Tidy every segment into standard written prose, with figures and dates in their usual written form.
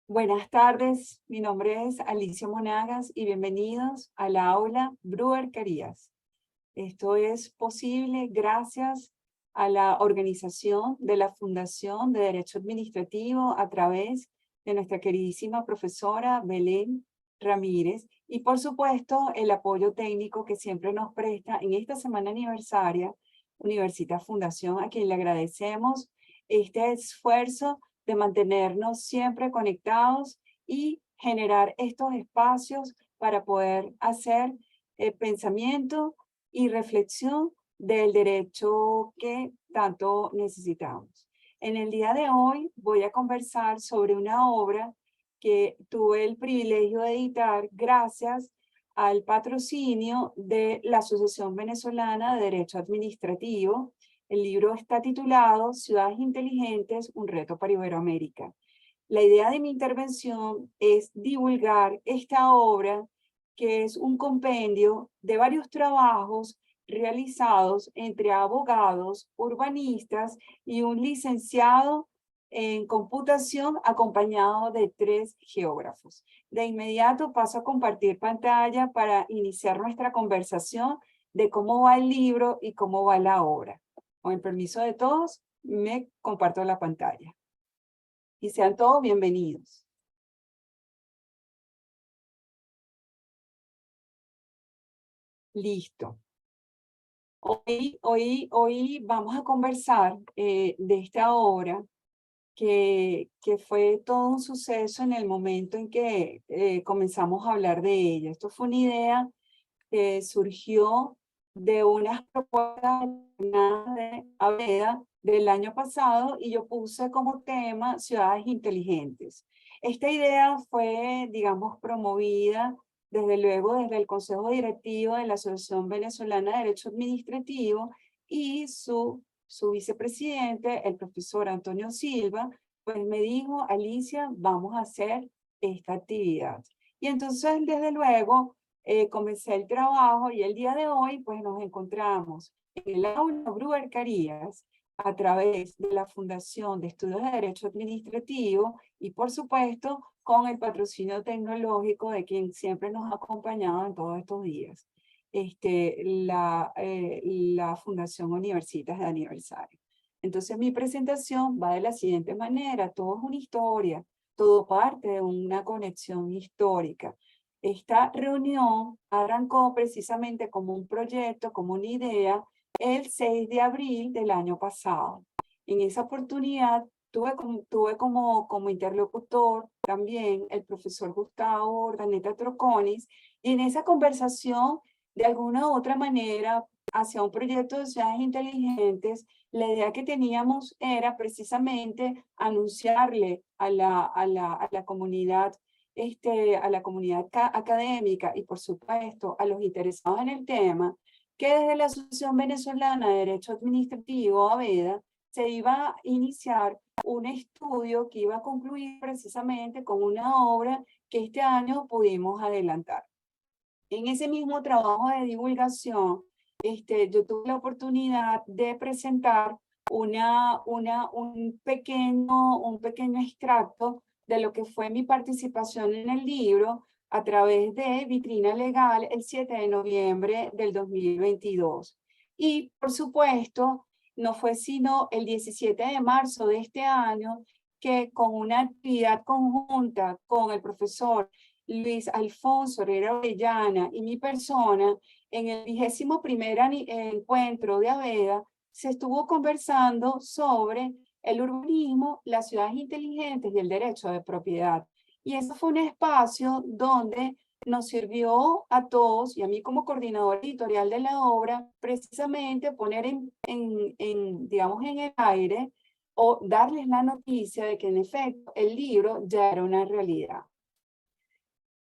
Buenas tardes, mi nombre es Alicia Monagas y bienvenidos a la aula Brewer Carías. Esto es posible gracias a la organización de la Fundación de Derecho Administrativo a través de nuestra queridísima profesora Belén Ramírez y por supuesto el apoyo técnico que siempre nos presta en esta semana aniversaria Universitas Fundación, a quien le agradecemos este esfuerzo de mantenernos siempre conectados y generar estos espacios para poder hacer pensamiento y reflexión del derecho que tanto necesitamos. En el día de hoy voy a conversar sobre una obra que tuve el privilegio de editar gracias al patrocinio de la Asociación Venezolana de Derecho Administrativo. El libro está titulado Ciudades Inteligentes, un reto para Iberoamérica. La idea de mi intervención es divulgar esta obra, que es un compendio de varios trabajos realizados entre abogados, urbanistas y un licenciado en computación acompañado de 3 geógrafos. De inmediato paso a compartir pantalla para iniciar nuestra conversación de cómo va el libro y cómo va la obra. Con el permiso de todos, me comparto la pantalla. Y sean todos bienvenidos. Listo. Hoy vamos a conversar de esta obra que fue todo un suceso en el momento en que comenzamos a hablar de ella. Esto fue una idea que surgió de unas propuestas de Aveda del año pasado y yo puse como tema ciudades inteligentes. Esta idea fue, digamos, promovida desde luego desde el Consejo Directivo de la Asociación Venezolana de Derecho Administrativo y su vicepresidente, el profesor Antonio Silva, pues me dijo: Alicia, vamos a hacer esta actividad. Y entonces, desde luego, comencé el trabajo y el día de hoy pues nos encontramos en el aula Brewer Carías a través de la Fundación de Estudios de Derecho Administrativo y por supuesto con el patrocinio tecnológico de quien siempre nos ha acompañado en todos estos días, la Fundación Universitas de Aniversario. Entonces mi presentación va de la siguiente manera: todo es una historia, todo parte de una conexión histórica. Esta reunión arrancó precisamente como un proyecto, como una idea, el 6 de abril del año pasado. En esa oportunidad tuve como interlocutor también el profesor Gustavo Ordaneta Troconis, y en esa conversación, de alguna u otra manera, hacia un proyecto de ciudades inteligentes, la idea que teníamos era precisamente anunciarle a la comunidad a la comunidad académica y por supuesto a los interesados en el tema, que desde la Asociación Venezolana de Derecho Administrativo, AVEDA, se iba a iniciar un estudio que iba a concluir precisamente con una obra que este año pudimos adelantar. En ese mismo trabajo de divulgación, yo tuve la oportunidad de presentar un pequeño extracto de lo que fue mi participación en el libro a través de Vitrina Legal el 7 de noviembre del 2022. Y, por supuesto, no fue sino el 17 de marzo de este año que con una actividad conjunta con el profesor Luis Alfonso Herrera Orellana y mi persona, en el 21º encuentro de AVEDA, se estuvo conversando sobre el urbanismo, las ciudades inteligentes y el derecho de propiedad. Y eso fue un espacio donde nos sirvió a todos, y a mí como coordinador editorial de la obra, precisamente poner digamos, en el aire o darles la noticia de que en efecto el libro ya era una realidad.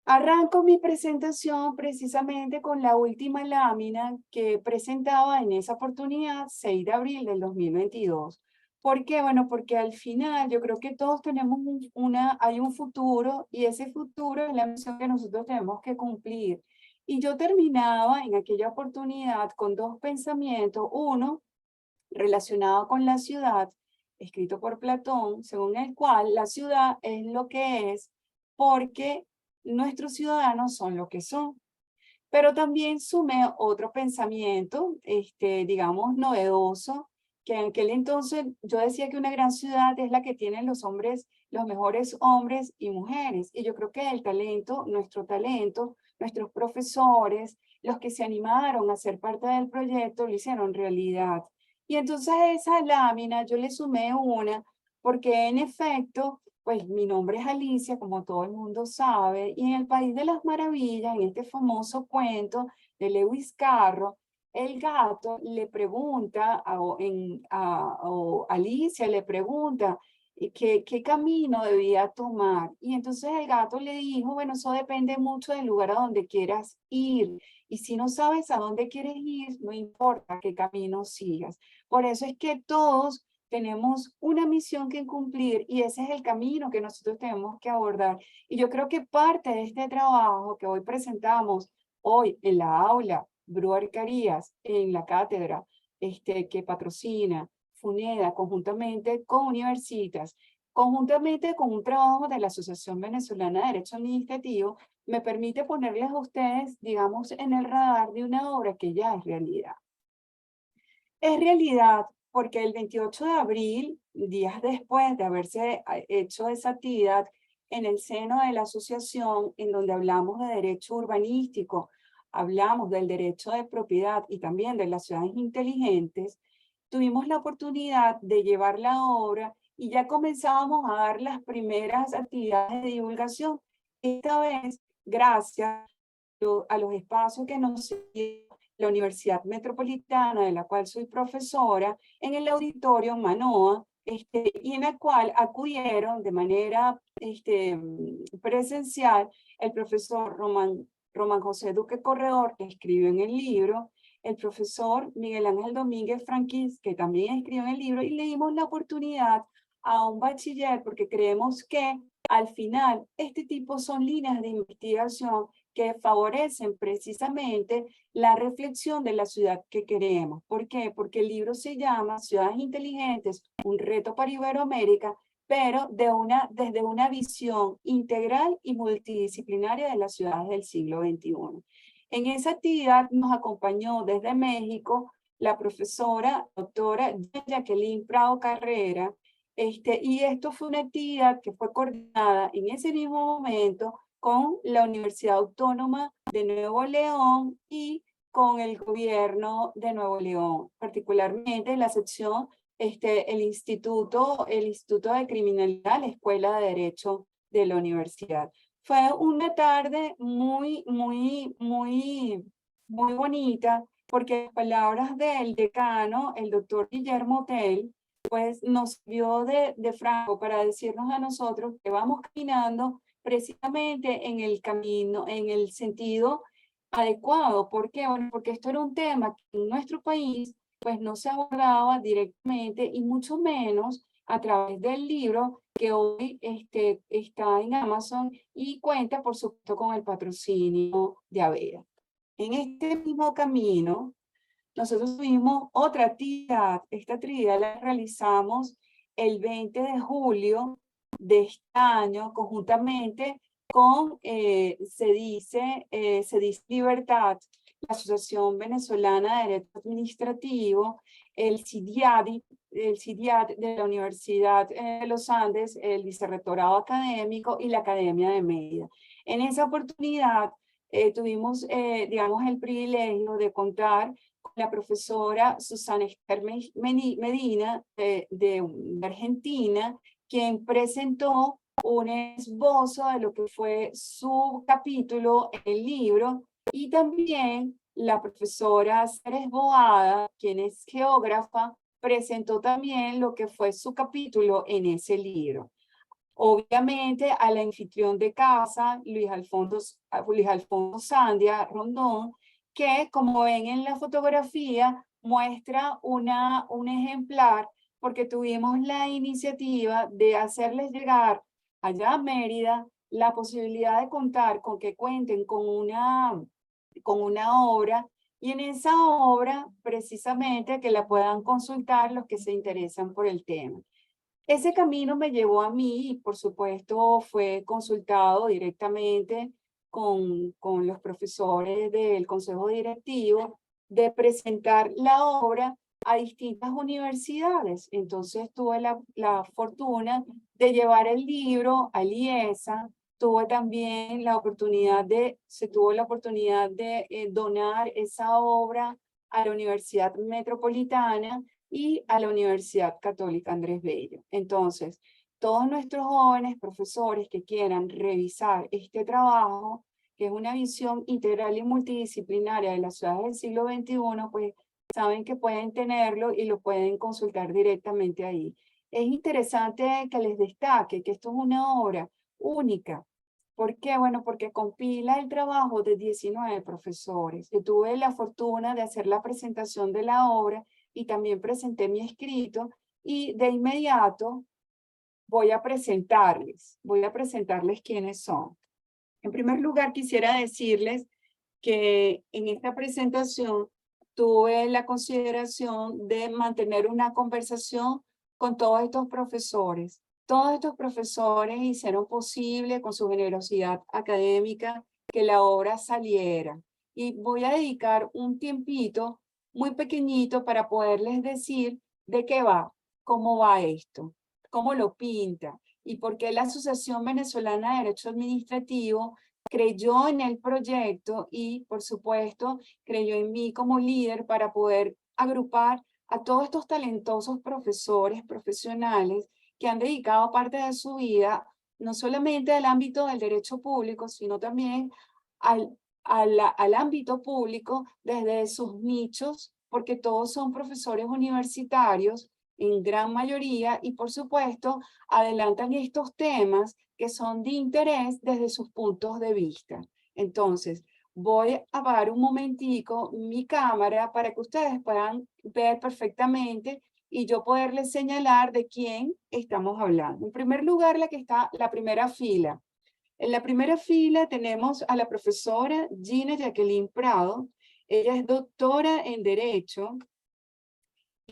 Arranco mi presentación precisamente con la última lámina que presentaba en esa oportunidad, 6 de abril del 2022. ¿Por qué? Bueno, porque al final yo creo que todos tenemos hay un futuro y ese futuro es la misión que nosotros tenemos que cumplir. Y yo terminaba en aquella oportunidad con dos pensamientos. Uno, relacionado con la ciudad, escrito por Platón, según el cual la ciudad es lo que es porque nuestros ciudadanos son lo que son. Pero también sumé otro pensamiento, digamos, novedoso, que en aquel entonces yo decía que una gran ciudad es la que tienen los hombres, los mejores hombres y mujeres. Y yo creo que el talento, nuestros profesores, los que se animaron a ser parte del proyecto, lo hicieron realidad. Y entonces a esa lámina yo le sumé una, porque en efecto, pues mi nombre es Alicia, como todo el mundo sabe, y en el País de las Maravillas, en este famoso cuento de Lewis Carroll, el gato le pregunta, o Alicia le pregunta qué camino debía tomar. Y entonces el gato le dijo, bueno, eso depende mucho del lugar a donde quieras ir. Y si no sabes a dónde quieres ir, no importa qué camino sigas. Por eso es que todos tenemos una misión que cumplir y ese es el camino que nosotros tenemos que abordar. Y yo creo que parte de este trabajo que hoy presentamos, hoy en la aula, Brewer Carías, en la cátedra que patrocina FUNEDA conjuntamente con Universitas, conjuntamente con un trabajo de la Asociación Venezolana de Derecho Administrativo, me permite ponerles a ustedes, digamos, en el radar de una obra que ya es realidad. Es realidad porque el 28 de abril, días después de haberse hecho esa actividad en el seno de la asociación, en donde hablamos de derecho urbanístico, hablamos del derecho de propiedad y también de las ciudades inteligentes, tuvimos la oportunidad de llevar la obra y ya comenzábamos a dar las primeras actividades de divulgación. Esta vez, gracias a los espacios que nos dio la Universidad Metropolitana, de la cual soy profesora, en el auditorio Manoa, y en la cual acudieron de manera presencial el profesor Román José Duque Corredor, que escribió en el libro, el profesor Miguel Ángel Domínguez Franquís, que también escribió en el libro, y le dimos la oportunidad a un bachiller, porque creemos que al final este tipo son líneas de investigación que favorecen precisamente la reflexión de la ciudad que queremos. ¿Por qué? Porque el libro se llama Ciudades Inteligentes, un reto para Iberoamérica, pero desde una visión integral y multidisciplinaria de las ciudades del siglo XXI. En esa actividad nos acompañó desde México la profesora doctora Jacqueline Prado Carrera, y esto fue una actividad que fue coordinada en ese mismo momento con la Universidad Autónoma de Nuevo León y con el gobierno de Nuevo León, particularmente la sección, el Instituto de Criminalidad, la Escuela de Derecho de la Universidad. Fue una tarde muy bonita, porque las palabras del decano, el doctor Guillermo Tell, pues nos dio de franco para decirnos a nosotros que vamos caminando precisamente en el camino, en el sentido adecuado. ¿Por qué? Bueno, porque esto era un tema que en nuestro país pues no se abordaba directamente y mucho menos a través del libro que hoy está en Amazon y cuenta por supuesto con el patrocinio de Aveda. En este mismo camino, nosotros tuvimos otra actividad. Esta actividad la realizamos el 20 de julio de este año, conjuntamente con se dice Libertad, la Asociación Venezolana de Derecho Administrativo, el CIDIAD de la Universidad de los Andes, el Vicerrectorado Académico y la Academia de Mérida. En esa oportunidad tuvimos, digamos, el privilegio de contar con la profesora Susana Esther Medina de Argentina, quien presentó un esbozo de lo que fue su capítulo en el libro, y también la profesora Ceres Boada, quien es geógrafa, presentó también lo que fue su capítulo en ese libro. Obviamente al anfitrión de casa, Luis Alfonso Sandia Rondón, que como ven en la fotografía, muestra un ejemplar, porque tuvimos la iniciativa de hacerles llegar allá a Mérida la posibilidad de contar con que cuenten con una obra, y en esa obra precisamente que la puedan consultar los que se interesan por el tema. Ese camino me llevó a mí y por supuesto fue consultado directamente con los profesores del consejo directivo de presentar la obra a distintas universidades. Entonces tuve la fortuna de llevar el libro a IESA, tuve también la oportunidad se tuvo la oportunidad de donar esa obra a la Universidad Metropolitana y a la Universidad Católica Andrés Bello. Entonces, todos nuestros jóvenes profesores que quieran revisar este trabajo, que es una visión integral y multidisciplinaria de las ciudades del siglo XXI, pues saben que pueden tenerlo y lo pueden consultar directamente ahí. Es interesante que les destaque que esto es una obra única. ¿Por qué? Bueno, porque compila el trabajo de 19 profesores. Yo tuve la fortuna de hacer la presentación de la obra y también presenté mi escrito y de inmediato voy a presentarles quiénes son. En primer lugar, quisiera decirles que en esta presentación tuve la consideración de mantener una conversación con todos estos profesores. Todos estos profesores hicieron posible con su generosidad académica que la obra saliera. Y voy a dedicar un tiempito muy pequeñito para poderles decir de qué va, cómo va esto, cómo lo pinta y por qué la Asociación Venezolana de Derecho Administrativo creyó en el proyecto y, por supuesto, creyó en mí como líder para poder agrupar a todos estos talentosos profesores profesionales que han dedicado parte de su vida no solamente al ámbito del derecho público, sino también al ámbito público desde sus nichos, porque todos son profesores universitarios en gran mayoría y, por supuesto, adelantan estos temas que son de interés desde sus puntos de vista. Entonces, voy a apagar un momentico mi cámara para que ustedes puedan ver perfectamente y yo poderles señalar de quién estamos hablando. En primer lugar, la que está la primera fila. En la primera fila tenemos a la profesora Gina Jacqueline Prado. Ella es doctora en Derecho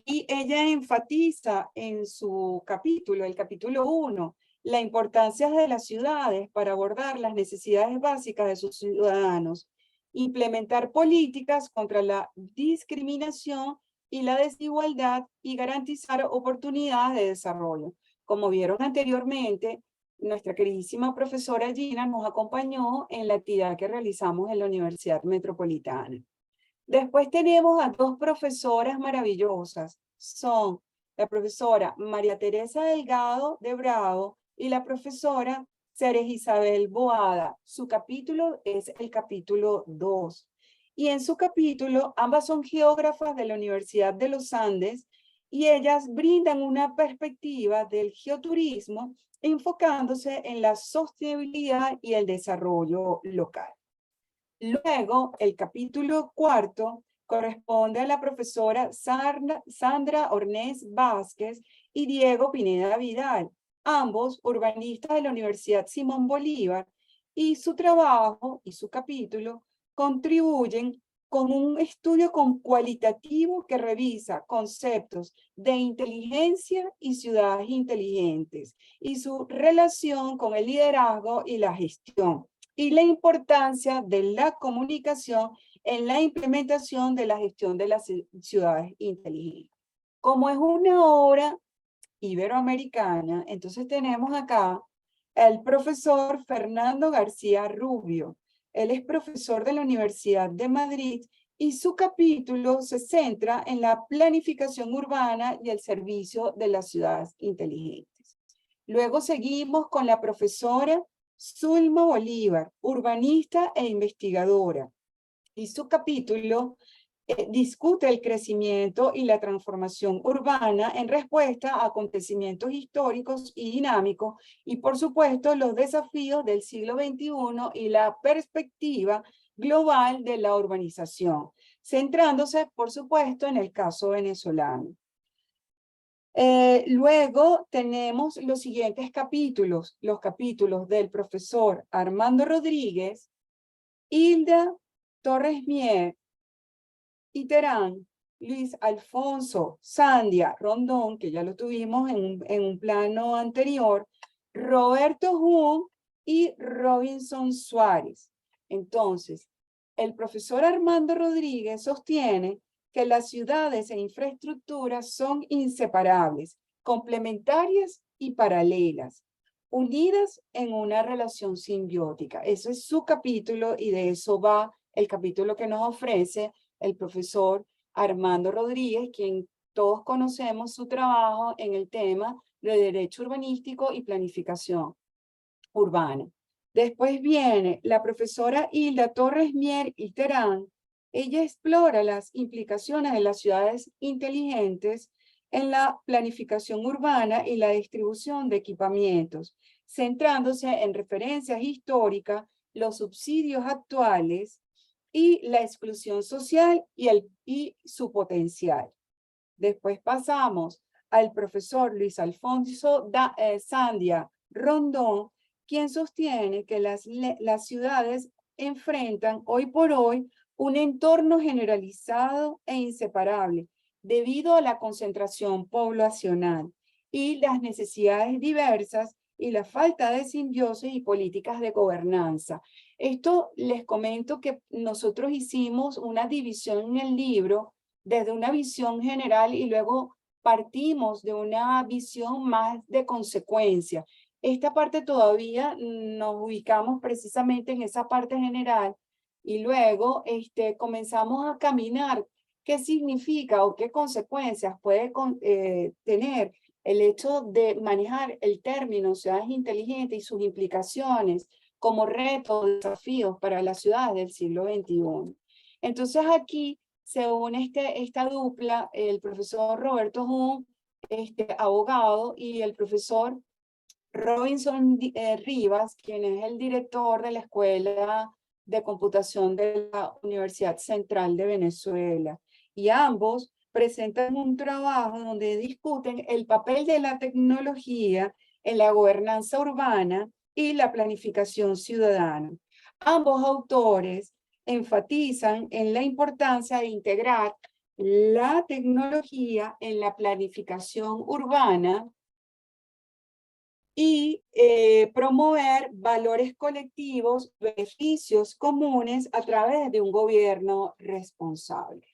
y ella enfatiza en su capítulo, el capítulo 1, la importancia de las ciudades para abordar las necesidades básicas de sus ciudadanos, implementar políticas contra la discriminación y la desigualdad y garantizar oportunidades de desarrollo. Como vieron anteriormente, nuestra queridísima profesora Gina nos acompañó en la actividad que realizamos en la Universidad Metropolitana. Después tenemos a dos profesoras maravillosas. Son la profesora María Teresa Delgado de Bravo y la profesora Ceres Isabel Boada. Su capítulo es el capítulo 2. Y en su capítulo, ambas son geógrafas de la Universidad de los Andes y ellas brindan una perspectiva del geoturismo enfocándose en la sostenibilidad y el desarrollo local. Luego, el capítulo 4 corresponde a la profesora Sandra Ornés Vázquez y Diego Pineda Vidal, ambos urbanistas de la Universidad Simón Bolívar, y su trabajo y su capítulo contribuyen con un estudio cualitativo que revisa conceptos de inteligencia y ciudades inteligentes y su relación con el liderazgo y la gestión y la importancia de la comunicación en la implementación de la gestión de las ciudades inteligentes. Como es una obra iberoamericana, entonces tenemos acá el profesor Fernando García Rubio. Él es profesor de la Universidad de Madrid y su capítulo se centra en la planificación urbana y el servicio de las ciudades inteligentes. Luego seguimos con la profesora Zulma Bolívar, urbanista e investigadora, y su capítulo discute el crecimiento y la transformación urbana en respuesta a acontecimientos históricos y dinámicos, y por supuesto los desafíos del siglo XXI y la perspectiva global de la urbanización, centrándose por supuesto en el caso venezolano. Luego tenemos los siguientes capítulos, los capítulos del profesor Armando Rodríguez, Hilda Torres Mier y Terán, Luis Alfonso Sandia Rondón, que ya lo tuvimos en un plano anterior, Roberto Hume y Robinson Suárez. Entonces, el profesor Armando Rodríguez sostiene que las ciudades e infraestructuras son inseparables, complementarias y paralelas, unidas en una relación simbiótica. Ese es su capítulo y de eso va el capítulo que nos ofrece el profesor Armando Rodríguez, quien todos conocemos su trabajo en el tema de derecho urbanístico y planificación urbana. Después viene la profesora Hilda Torres Mier y Terán. Ella explora las implicaciones de las ciudades inteligentes en la planificación urbana y la distribución de equipamientos, centrándose en referencias históricas, los subsidios actuales y la exclusión social y su potencial. Después pasamos al profesor Luis Alfonso Sandia Rondón, quien sostiene que las ciudades enfrentan hoy por hoy un entorno generalizado e inseparable debido a la concentración poblacional y las necesidades diversas y la falta de simbiosis y políticas de gobernanza. Esto les comento que nosotros hicimos una división en el libro desde una visión general y luego partimos de una visión más de consecuencia. Esta parte todavía nos ubicamos precisamente en esa parte general y luego comenzamos a caminar qué significa o qué consecuencias puede tener el hecho de manejar el término ciudades inteligentes y sus implicaciones como retos, desafíos para las ciudades del siglo XXI. Entonces aquí se une esta dupla, el profesor Roberto Hume, abogado, y el profesor Robinson Rivas, quien es el director de la Escuela de Computación de la Universidad Central de Venezuela. Y ambos presentan un trabajo donde discuten el papel de la tecnología en la gobernanza urbana y la planificación ciudadana. Ambos autores enfatizan en la importancia de integrar la tecnología en la planificación urbana y promover valores colectivos, beneficios comunes a través de un gobierno responsable.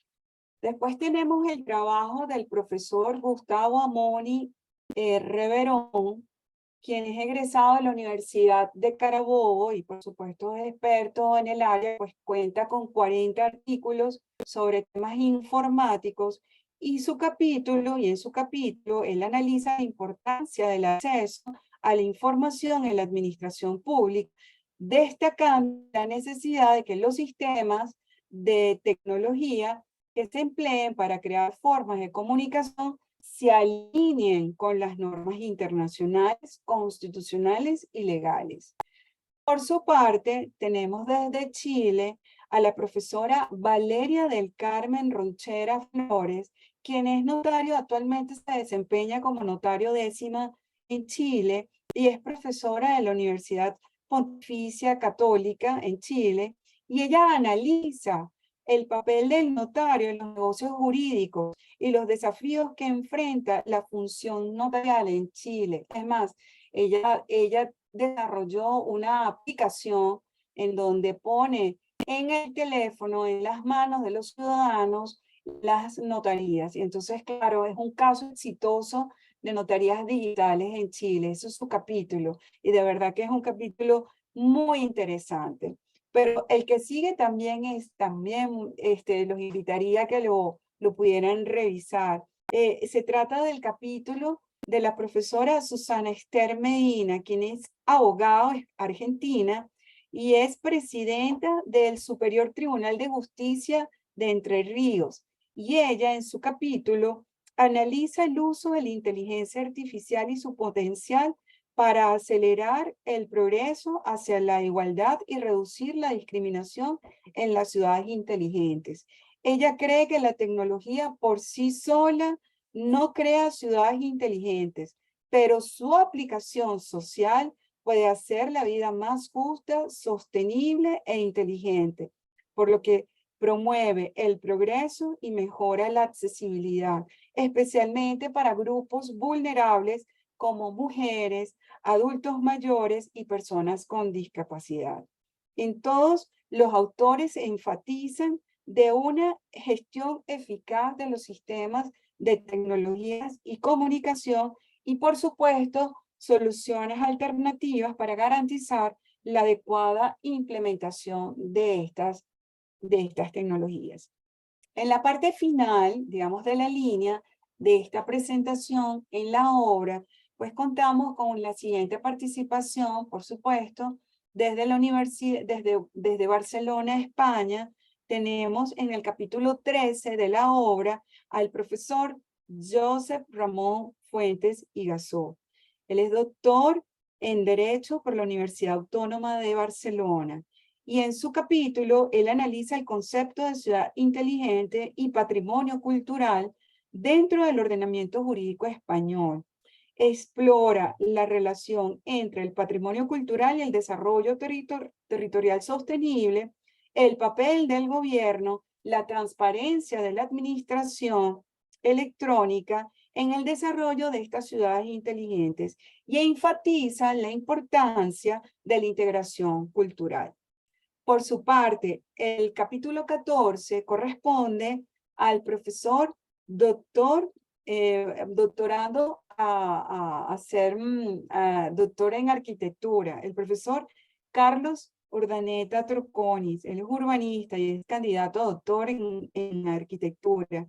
Después tenemos el trabajo del profesor Gustavo Amoni Reverón, quien es egresado de la Universidad de Carabobo y por supuesto es experto en el área, pues cuenta con 40 artículos sobre temas informáticos y en su capítulo, él analiza la importancia del acceso a la información en la administración pública, destacando la necesidad de que los sistemas de tecnología que se empleen para crear formas de comunicación se alineen con las normas internacionales, constitucionales y legales. Por su parte, tenemos desde Chile a la profesora Valeria del Carmen Ronchera Flores, quien es notario, actualmente se desempeña como notario décima en Chile y es profesora de la Universidad Pontificia Católica en Chile, y ella analiza el papel del notario en los negocios jurídicos y los desafíos que enfrenta la función notarial en Chile. Es más, ella desarrolló una aplicación en donde pone en el teléfono, en las manos de los ciudadanos, las notarías. Y entonces, claro, es un caso exitoso de notarías digitales en Chile. Eso es su capítulo. Y de verdad que es un capítulo muy interesante. Pero el que sigue también los invitaría a que lo pudieran revisar. Se trata del capítulo de la profesora Susana Esther Medina, quien es abogada argentina y es presidenta del Superior Tribunal de Justicia de Entre Ríos. Y ella en su capítulo analiza el uso de la inteligencia artificial y su potencial para acelerar el progreso hacia la igualdad y reducir la discriminación en las ciudades inteligentes. Ella cree que la tecnología por sí sola no crea ciudades inteligentes, pero su aplicación social puede hacer la vida más justa, sostenible e inteligente. Por lo que promueve el progreso y mejora la accesibilidad, especialmente para grupos vulnerables como mujeres, adultos mayores y personas con discapacidad. En todos, los autores enfatizan de una gestión eficaz de los sistemas de tecnologías y comunicación y, por supuesto, soluciones alternativas para garantizar la adecuada implementación de estas tecnologías. En la parte final, digamos, de la línea de esta presentación en la obra, pues contamos con la siguiente participación, por supuesto, desde la universidad, desde Barcelona, España. Tenemos en el capítulo 13 de la obra al profesor Josep Ramon Fuentes y Gasó. Él es doctor en Derecho por la Universidad Autónoma de Barcelona. Y en su capítulo, él analiza el concepto de ciudad inteligente y patrimonio cultural dentro del ordenamiento jurídico español. Explora la relación entre el patrimonio cultural y el desarrollo territorial sostenible, el papel del gobierno, la transparencia de la administración electrónica en el desarrollo de estas ciudades inteligentes y enfatiza la importancia de la integración cultural. Por su parte, el capítulo 14 corresponde al profesor doctorando a ser doctor en arquitectura, el profesor Carlos Urdaneta Troconis. Él es urbanista y es candidato a doctor en arquitectura.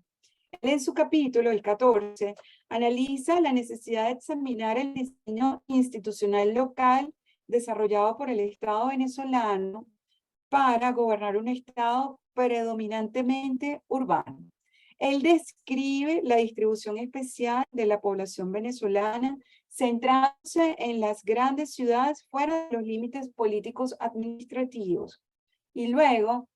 Él en su capítulo, el 14, analiza la necesidad de examinar el diseño institucional local desarrollado por el Estado venezolano para gobernar un estado predominantemente urbano. Él describe la distribución especial de la población venezolana, centrándose en las grandes ciudades fuera de los límites políticos administrativos. Y luego,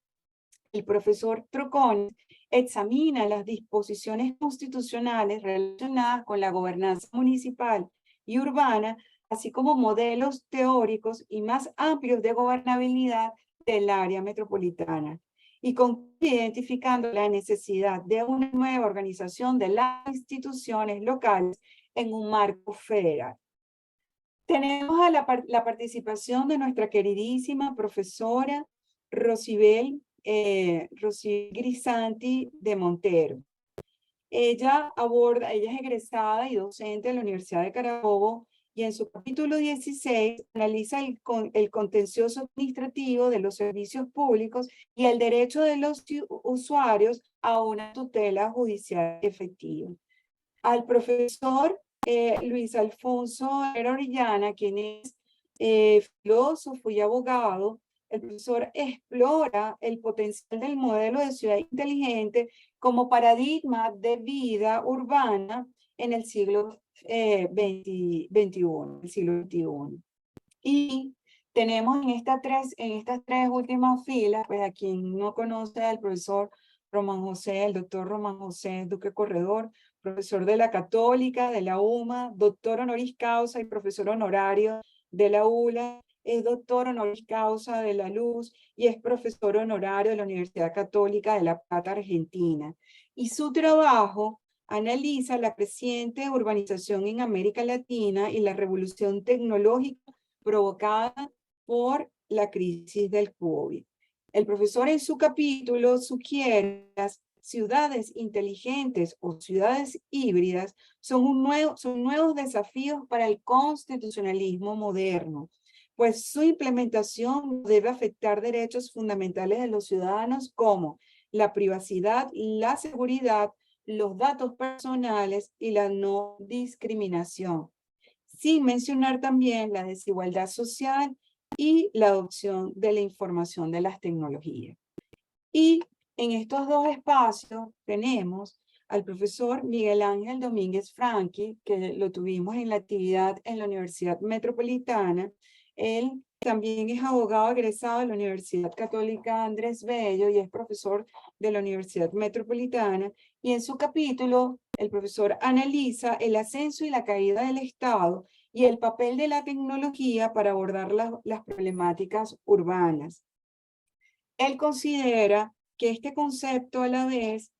el profesor Trocón examina las disposiciones constitucionales relacionadas con la gobernanza municipal y urbana, así como modelos teóricos y más amplios de gobernabilidad del área metropolitana, y concluye identificando la necesidad de una nueva organización de las instituciones locales en un marco federal. Tenemos a la participación de nuestra queridísima profesora Rosibel Grisanti de Montero. Ella es egresada y docente de la Universidad de Carabobo y en su capítulo 16 analiza el contencioso administrativo de los servicios públicos y el derecho de los usuarios a una tutela judicial efectiva. Al profesor Luis Alfonso Orellana, quien es filósofo y abogado, el profesor explora el potencial del modelo de ciudad inteligente como paradigma de vida urbana en el siglo XXI, el siglo XXI. Y tenemos en estas tres últimas filas, pues a quien no conoce al profesor Román José, el doctor Román José Duque Corredor, profesor de la Católica, de la UMA, doctor honoris causa y profesor honorario de la ULA, es doctor honoris causa de la Luz y es profesor honorario de la Universidad Católica de La Plata, Argentina. Y su trabajo analiza la creciente urbanización en América Latina y la revolución tecnológica provocada por la crisis del COVID. El profesor en su capítulo sugiere que las ciudades inteligentes o ciudades híbridas son nuevos desafíos para el constitucionalismo moderno, pues su implementación debe afectar derechos fundamentales de los ciudadanos como la privacidad, la seguridad, los datos personales y la no discriminación, sin mencionar también la desigualdad social y la adopción de la información de las tecnologías. Y en estos dos espacios tenemos al profesor Miguel Ángel Domínguez Franqui, que lo tuvimos en la actividad en la Universidad Metropolitana. Él también es abogado egresado de la Universidad Católica Andrés Bello y es profesor de la Universidad Metropolitana. Y en su capítulo, el profesor analiza el ascenso y la caída del Estado y el papel de la tecnología para abordar las problemáticas urbanas. Él considera que este concepto a la vez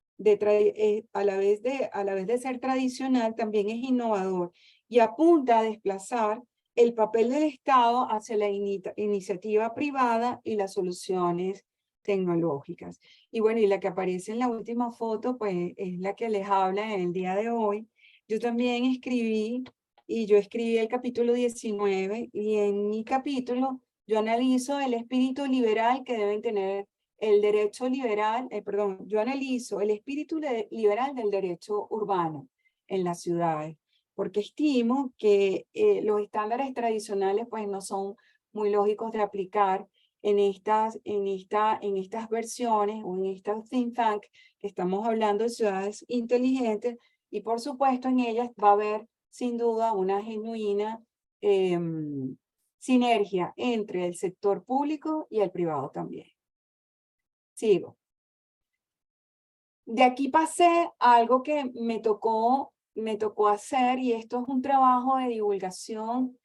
a la vez de ser tradicional también es innovador y apunta a desplazar el papel del Estado hacia la iniciativa privada y las soluciones tecnológicas. Y bueno, y la que aparece en la última foto, pues es la que les habla en el día de hoy. Yo también escribí, y yo escribí el capítulo 19, y en mi capítulo yo analizo el espíritu liberal que deben tener el derecho liberal, perdón, yo analizo el espíritu liberal del derecho urbano en las ciudades, porque estimo que los estándares tradicionales pues no son muy lógicos de aplicar en estas versiones o en estas think tank que estamos hablando de ciudades inteligentes, y por supuesto en ellas va a haber sin duda una genuina sinergia entre el sector público y el privado también. Sigo. De aquí pasé a algo que me tocó hacer, y esto es un trabajo de divulgación.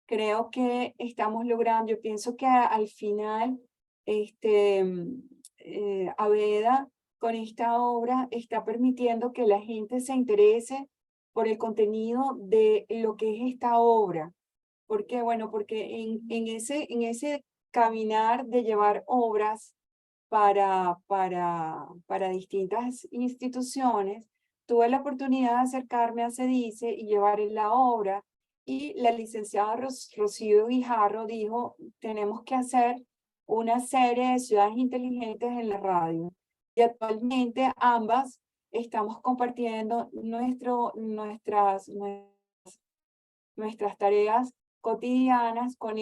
Creo que estamos logrando, yo pienso que al final, Aveda con esta obra está permitiendo que la gente se interese por el contenido de lo que es esta obra. ¿Por qué? Bueno, porque en ese caminar de llevar obras para distintas instituciones, tuve la oportunidad de acercarme a CEDICE y llevar en la obra, y la licenciada Rocío Guijarro dijo, tenemos que hacer una serie de ciudades inteligentes en la radio. Y actualmente ambas estamos compartiendo nuestras tareas cotidianas con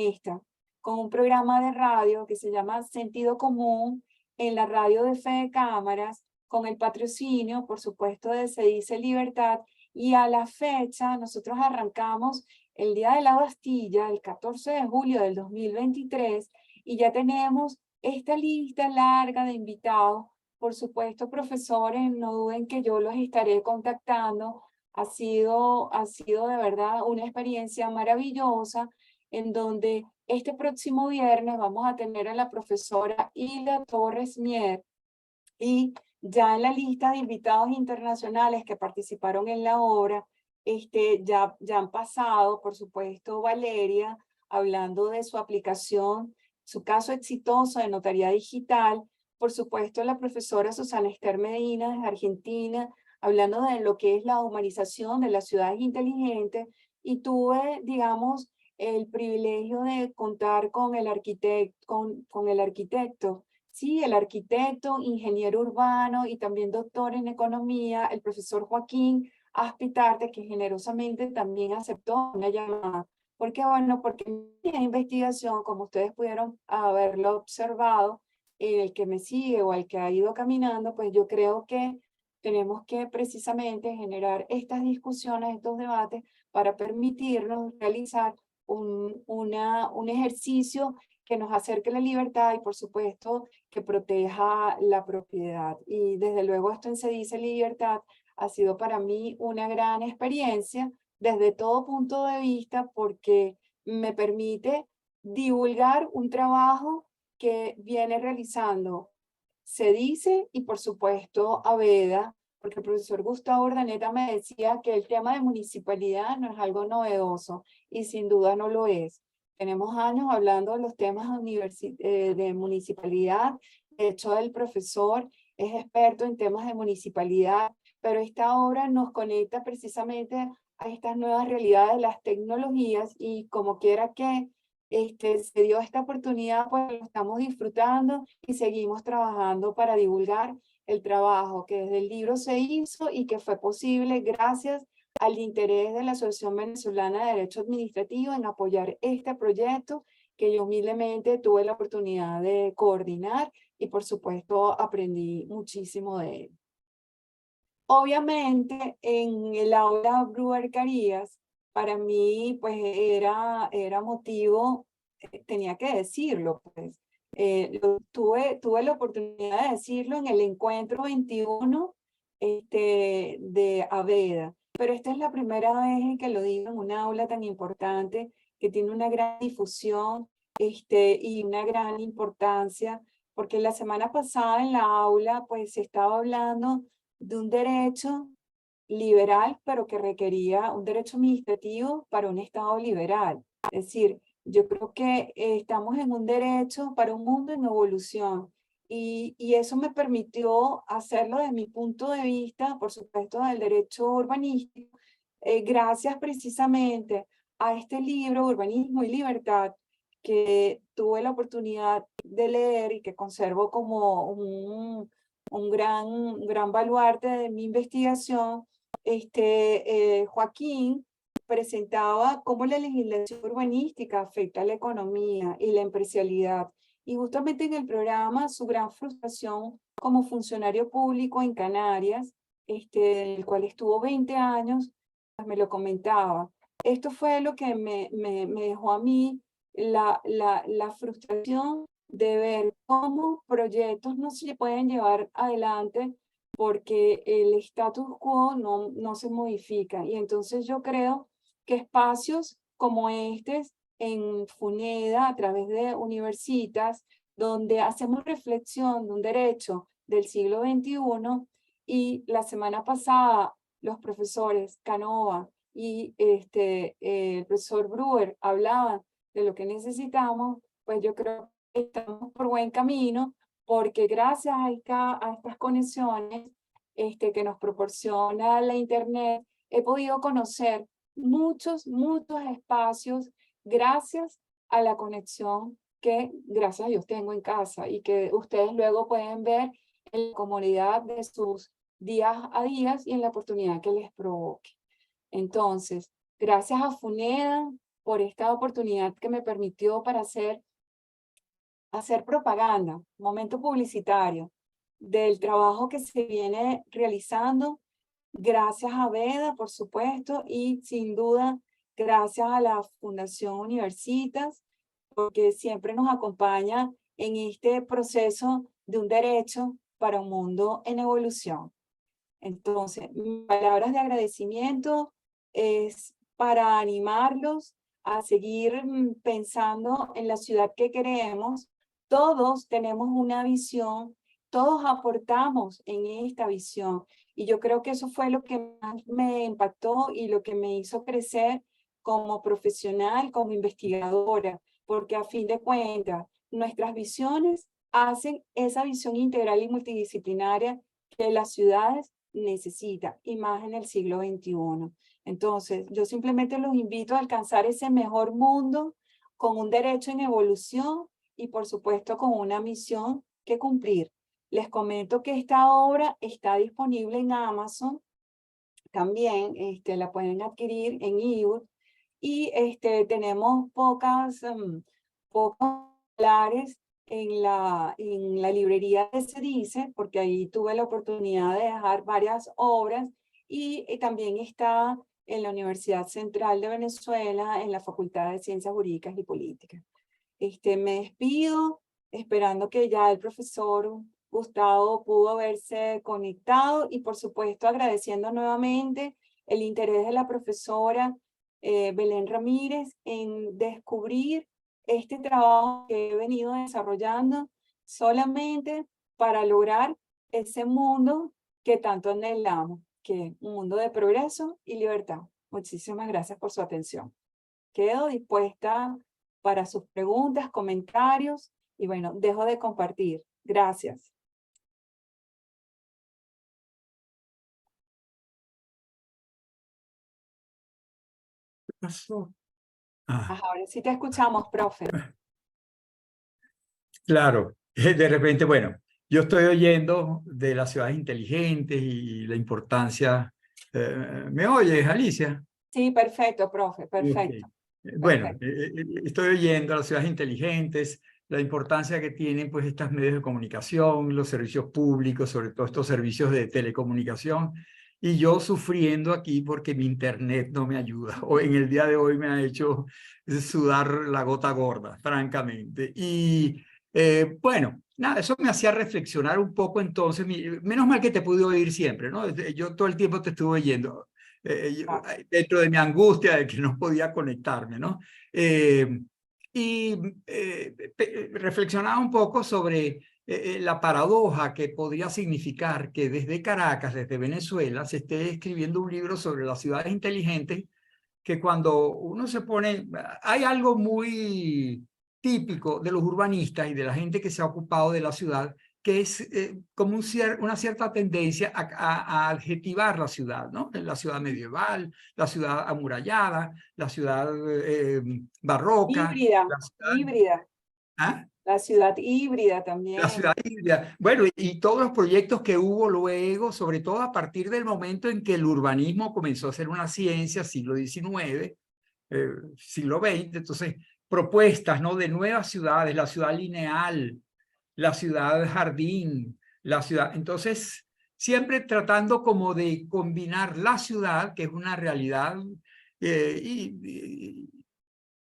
un programa de radio que se llama Sentido Común en la radio de Fede Cámaras, con el patrocinio, por supuesto, de CEDICE Libertad, y a la fecha nosotros arrancamos el Día de la Bastilla, el 14 de julio del 2023, y ya tenemos esta lista larga de invitados. Por supuesto, profesores, no duden que yo los estaré contactando. Ha sido de verdad una experiencia maravillosa, en donde este próximo viernes vamos a tener a la profesora Hilda Torres Mier, y ya en la lista de invitados internacionales que participaron en la obra, ya han pasado, por supuesto, Valeria, hablando de su aplicación, su caso exitoso de notaría digital, por supuesto, la profesora Susana Esther Medina desde Argentina, hablando de lo que es la humanización de las ciudades inteligentes, y tuve, digamos, el privilegio de contar con el arquitecto, sí, el arquitecto, ingeniero urbano y también doctor en economía, el profesor Joaquín Aspitarte, que generosamente también aceptó una llamada. ¿Por qué? Bueno, porque mi investigación, como ustedes pudieron haberlo observado, el que me sigue o el que ha ido caminando, pues yo creo que tenemos que precisamente generar estas discusiones, estos debates, para permitirnos realizar un ejercicio que nos acerque a la libertad y, por supuesto, que proteja la propiedad. Y desde luego esto en CEDICE Libertad ha sido para mí una gran experiencia desde todo punto de vista, porque me permite divulgar un trabajo que viene realizando CEDICE y, por supuesto, Aveda, porque el profesor Gustavo Urdaneta me decía que el tema de municipalidad no es algo novedoso, y sin duda no lo es. Tenemos años hablando de los temas de municipalidad. De hecho, el profesor es experto en temas de municipalidad, pero esta obra nos conecta precisamente a estas nuevas realidades, las tecnologías, y como quiera que se dio esta oportunidad, pues lo estamos disfrutando y seguimos trabajando para divulgar el trabajo que desde el libro se hizo y que fue posible gracias al interés de la Asociación Venezolana de Derecho Administrativo en apoyar este proyecto, que yo humildemente tuve la oportunidad de coordinar, y por supuesto aprendí muchísimo de él. Obviamente en el aula Brewer Carías, para mí pues era motivo, tenía que decirlo, pues. Tuve la oportunidad de decirlo en el encuentro 21 de Aveda, pero esta es la primera vez en que lo digo en una aula tan importante, que tiene una gran difusión y una gran importancia porque la semana pasada en la aula pues se estaba hablando de un derecho liberal, pero que requería un derecho administrativo para un Estado liberal. Es decir, yo creo que estamos en un derecho para un mundo en evolución y eso me permitió hacerlo desde mi punto de vista, por supuesto, del derecho urbanístico, gracias precisamente a este libro, Urbanismo y Libertad, que tuve la oportunidad de leer y que conservo como un gran baluarte de mi investigación. Joaquín presentaba cómo la legislación urbanística afecta a la economía y la empresarialidad. Y justamente en el programa, su gran frustración como funcionario público en Canarias, el cual estuvo 20 años, pues me lo comentaba. Esto fue lo que me dejó a mí la frustración de ver cómo proyectos no se pueden llevar adelante porque el status quo no se modifica. Y entonces yo creo que espacios como estos en FUNEDA, a través de universitas, donde hacemos reflexión de un derecho del siglo XXI, y la semana pasada los profesores Canova y el profesor Brewer hablaban de lo que necesitamos, pues yo creo que estamos por buen camino, porque gracias a estas conexiones que nos proporciona la Internet, he podido conocer muchos espacios gracias a la conexión que, gracias a Dios, tengo en casa y que ustedes luego pueden ver en la comunidad de sus días a días y en la oportunidad que les provoque. Entonces, gracias a FUNEDA por esta oportunidad que me permitió para hacer propaganda, momento publicitario, del trabajo que se viene realizando, gracias a Veda, por supuesto, y sin duda, gracias a la Fundación Universitas, porque siempre nos acompaña en este proceso de un derecho para un mundo en evolución. Entonces, mis palabras de agradecimiento es para animarlos a seguir pensando en la ciudad que queremos. Todos tenemos una visión, todos aportamos en esta visión. Y yo creo que eso fue lo que más me impactó y lo que me hizo crecer como profesional, como investigadora, porque a fin de cuentas, nuestras visiones hacen esa visión integral y multidisciplinaria que las ciudades necesita, y más en el siglo XXI. Entonces, yo simplemente los invito a alcanzar ese mejor mundo con un derecho en evolución y, por supuesto, con una misión que cumplir. Les comento que esta obra está disponible en Amazon, también la pueden adquirir en ebook, y tenemos pocos ejemplares en la librería de Cedice, porque ahí tuve la oportunidad de dejar varias obras, y también está en la Universidad Central de Venezuela, en la Facultad de Ciencias Jurídicas y Políticas. Me despido, esperando que ya el profesor Gustavo pudo haberse conectado y por supuesto agradeciendo nuevamente el interés de la profesora Belén Ramírez en descubrir este trabajo que he venido desarrollando solamente para lograr ese mundo que tanto anhelamos, que es un mundo de progreso y libertad. Muchísimas gracias por su atención. Quedo dispuesta para sus preguntas, comentarios y bueno, dejo de compartir. Gracias. ¿Qué pasó? Ahora sí te escuchamos, profe. Claro, de repente, bueno, yo estoy oyendo de las ciudades inteligentes y la importancia. ¿Me oyes, Alicia? Sí, perfecto, profe, Ok. perfecto, Bueno, perfecto. estoy oyendo a las ciudades inteligentes, la importancia que tienen pues estos medios de comunicación, los servicios públicos, sobre todo estos servicios de telecomunicación, y yo sufriendo aquí porque mi internet no me ayuda, o en el día de hoy me ha hecho sudar la gota gorda, francamente. Y bueno, nada, eso me hacía reflexionar un poco entonces, menos mal que te pude oír siempre, ¿no? Yo todo el tiempo te estuve oyendo dentro de mi angustia de que no podía conectarme, ¿no? Y reflexionaba un poco sobre la paradoja que podría significar que desde Caracas, desde Venezuela, se esté escribiendo un libro sobre las ciudades inteligentes, que cuando uno se pone, hay algo muy típico de los urbanistas y de la gente que se ha ocupado de la ciudad, que es como una cierta tendencia a adjetivar la ciudad, ¿no? La ciudad medieval, la ciudad amurallada, la ciudad barroca, Híbrida, la ciudad... híbrida. ¿Ah? La ciudad híbrida La también. ciudad híbrida. Bueno, y todos los proyectos que hubo luego, sobre todo a partir del momento en que el urbanismo comenzó a ser una ciencia, siglo XIX, siglo XX, entonces propuestas, ¿no? De nuevas ciudades, la ciudad lineal, la ciudad jardín, la ciudad. Entonces, siempre tratando como de combinar la ciudad, que es una realidad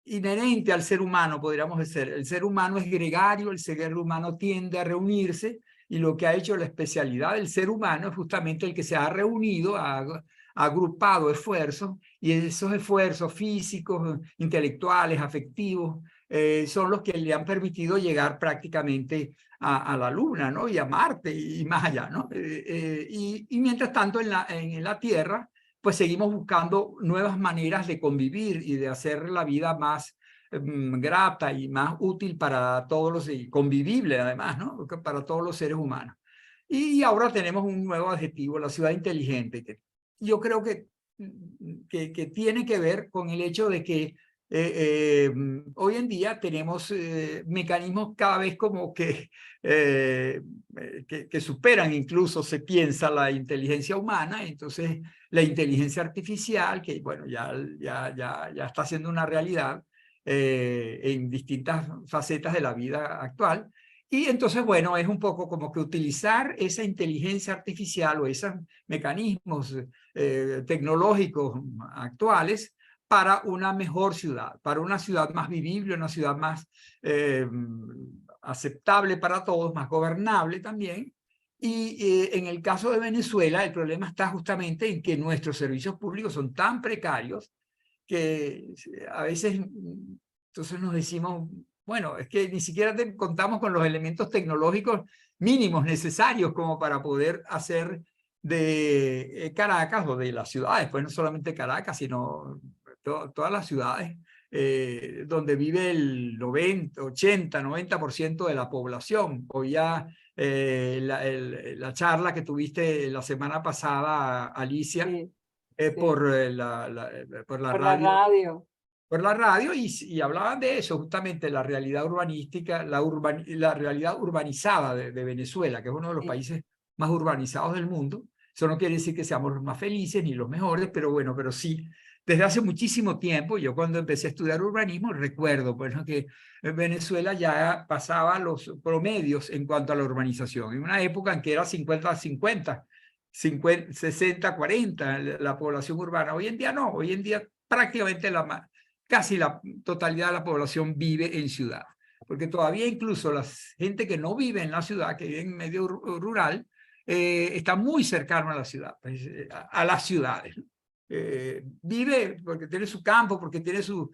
inherente al ser humano, podríamos decir. El ser humano es gregario, el ser humano tiende a reunirse, y lo que ha hecho la especialidad del ser humano es justamente el que se ha reunido, ha agrupado esfuerzos, y esos esfuerzos físicos, intelectuales, afectivos, son los que le han permitido llegar prácticamente a la Luna, ¿no? Y a Marte y más allá, ¿no? Y mientras tanto en la Tierra, pues seguimos buscando nuevas maneras de convivir y de hacer la vida más grata y más útil para todos los, y convivible además, ¿no? Para todos los seres humanos. Y ahora tenemos un nuevo adjetivo, la ciudad inteligente, que yo creo que tiene que ver con el hecho de que hoy en día tenemos mecanismos cada vez como que superan, incluso se piensa, la inteligencia humana. Entonces la inteligencia artificial, que bueno, ya está siendo una realidad en distintas facetas de la vida actual. Y entonces, bueno, es un poco como que utilizar esa inteligencia artificial o esos mecanismos tecnológicos actuales para una mejor ciudad, para una ciudad más vivible, una ciudad más aceptable para todos, más gobernable también. Y en el caso de Venezuela, el problema está justamente en que nuestros servicios públicos son tan precarios que a veces entonces nos decimos, bueno, es que ni siquiera contamos con los elementos tecnológicos mínimos necesarios como para poder hacer de Caracas o de las ciudades, pues no solamente Caracas, sino todas las ciudades donde vive el 90, 80, 90% de la población. Hoy ya la charla que tuviste la semana pasada, Alicia, Sí, sí. por la Por la radio, radio. y hablaban de eso, justamente la realidad urbanística, la realidad urbanizada de Venezuela, que es uno de los Sí. países más urbanizados del mundo. Eso no quiere decir que seamos los más felices ni los mejores, pero bueno, pero sí, desde hace muchísimo tiempo, yo cuando empecé a estudiar urbanismo, recuerdo pues, ¿no? que Venezuela ya pasaba los promedios en cuanto a la urbanización, en una época en que era 50-50, 60-40 la población urbana. Hoy en día no, hoy en día prácticamente casi la totalidad de la población vive en ciudad, porque todavía incluso la gente que no vive en la ciudad, que vive en medio rural, está muy cercano a la ciudad, pues, a las ciudades. Vive porque tiene su campo, porque tiene su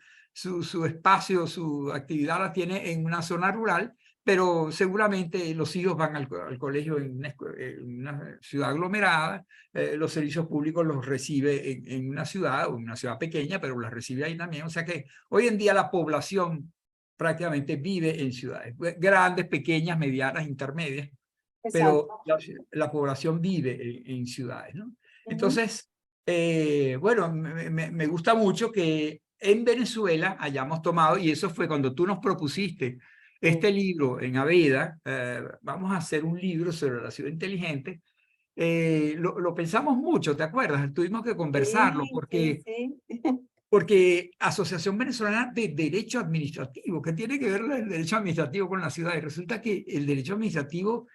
espacio, su actividad la tiene en una zona rural, pero seguramente los hijos van al colegio en una ciudad aglomerada, los servicios públicos los recibe en una ciudad o en una ciudad pequeña, pero los recibe ahí también. O sea que hoy en día la población prácticamente vive en ciudades, grandes, pequeñas, medianas, intermedias, pero Exacto. la población vive en ciudades, ¿no? Ujú. Entonces, bueno, me gusta mucho que en Venezuela hayamos tomado, y eso fue cuando tú nos propusiste Sí. este libro en Aveda, vamos a hacer un libro sobre la ciudad inteligente. Lo pensamos mucho, ¿te acuerdas? Tuvimos que conversarlo Sí, sí, sí. porque Asociación Venezolana de Derecho Administrativo, ¿qué tiene que ver el derecho administrativo con las ciudades? Resulta que el derecho administrativo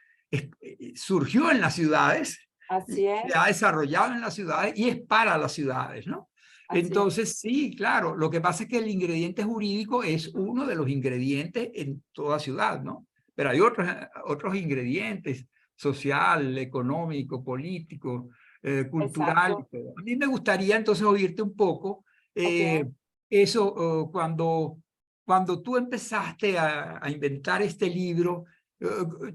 surgió en las ciudades, Así se es, ha desarrollado en las ciudades y es para las ciudades, ¿no? así es. Entonces, sí, claro, lo que pasa es que el ingrediente jurídico es uno de los ingredientes en toda ciudad, ¿no? Pero hay otros ingredientes, social, económico, político, cultural. Exacto. A mí me gustaría entonces oírte un poco Ok. eso, cuando tú empezaste a inventar este libro,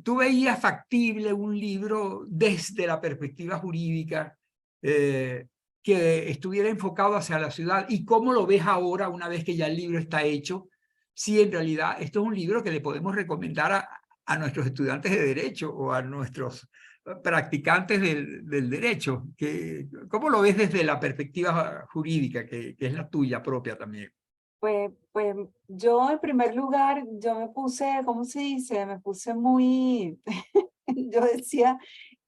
¿Tú veías factible un libro desde la perspectiva jurídica que estuviera enfocado hacia la ciudad? ¿Y cómo lo ves ahora, una vez que ya el libro está hecho? Si en realidad esto es un libro que le podemos recomendar a nuestros estudiantes de Derecho o a nuestros practicantes del derecho. ¿Cómo lo ves desde la perspectiva jurídica, que es la tuya propia también? Pues yo en primer lugar, yo me puse, ¿cómo se dice? Me puse muy, yo decía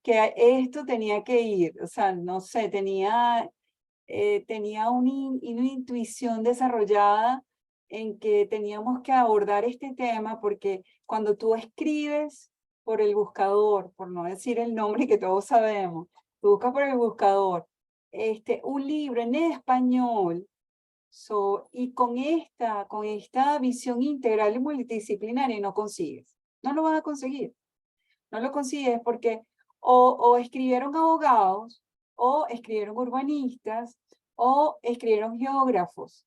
que esto tenía que ir, o sea, no sé, tenía una intuición desarrollada en que teníamos que abordar este tema porque cuando tú escribes por el buscador, por no decir el nombre que todos sabemos, tú buscas por el buscador, un libro en español, y con esta visión integral y multidisciplinaria no consigues, no lo vas a conseguir. No lo consigues porque o escribieron abogados, o escribieron urbanistas, o escribieron geógrafos.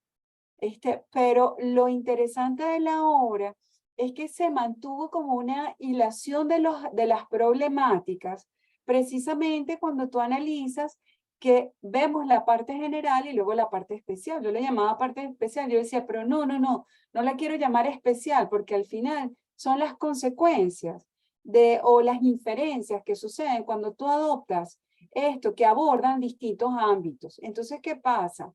Pero lo interesante de la obra es que se mantuvo como una hilación de las problemáticas, precisamente cuando tú analizas que vemos la parte general y luego la parte especial. Yo le llamaba parte especial, yo decía, pero no la quiero llamar especial, porque al final son las consecuencias o las inferencias que suceden cuando tú adoptas esto, que abordan distintos ámbitos. Entonces, ¿qué pasa?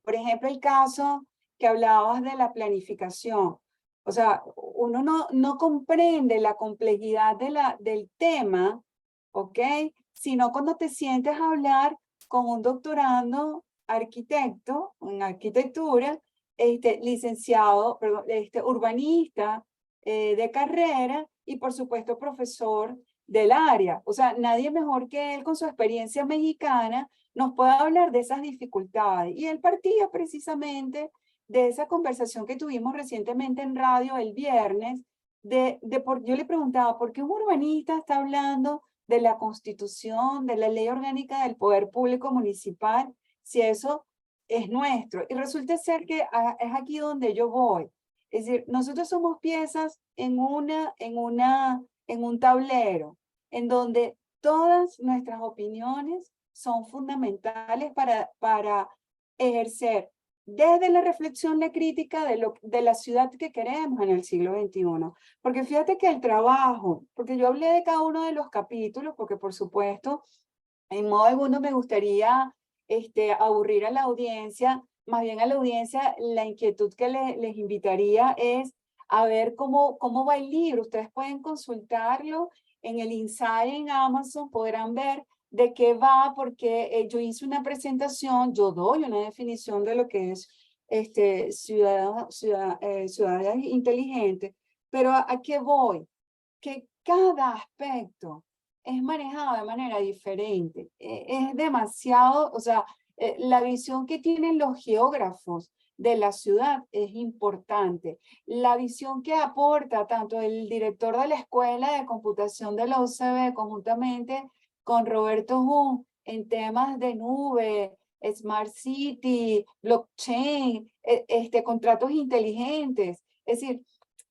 Por ejemplo, el caso que hablabas de la planificación. O sea, uno no comprende la complejidad del tema, ¿ok? Sino cuando te sientes a hablar con un doctorando arquitecto, en arquitectura, licenciado, perdón, urbanista de carrera y por supuesto profesor del área. O sea, nadie mejor que él con su experiencia mexicana nos puede hablar de esas dificultades. Y él partía precisamente de esa conversación que tuvimos recientemente en radio el viernes, yo le preguntaba, ¿por qué un urbanista está hablando de la Constitución, de la Ley Orgánica del Poder Público Municipal, si eso es nuestro? Y resulta ser que es aquí donde yo voy. Es decir, nosotros somos piezas en un tablero, en donde todas nuestras opiniones son fundamentales para ejercer desde la reflexión, la crítica de la ciudad que queremos en el siglo XXI. Porque fíjate que el trabajo, porque yo hablé de cada uno de los capítulos, porque por supuesto, en modo alguno me gustaría aburrir a la audiencia, más bien a la audiencia la inquietud que les invitaría es a ver cómo va el libro. Ustedes pueden consultarlo en el Insight en Amazon, podrán ver de qué va, porque yo hice una presentación, yo doy una definición de lo que es ciudad inteligente, pero ¿a qué voy? Que cada aspecto es manejado de manera diferente. Es demasiado, o sea, la visión que tienen los geógrafos de la ciudad es importante. La visión que aporta tanto el director de la Escuela de Computación de la UCB conjuntamente con Roberto Jun en temas de nube, Smart City, blockchain, contratos inteligentes. Es decir,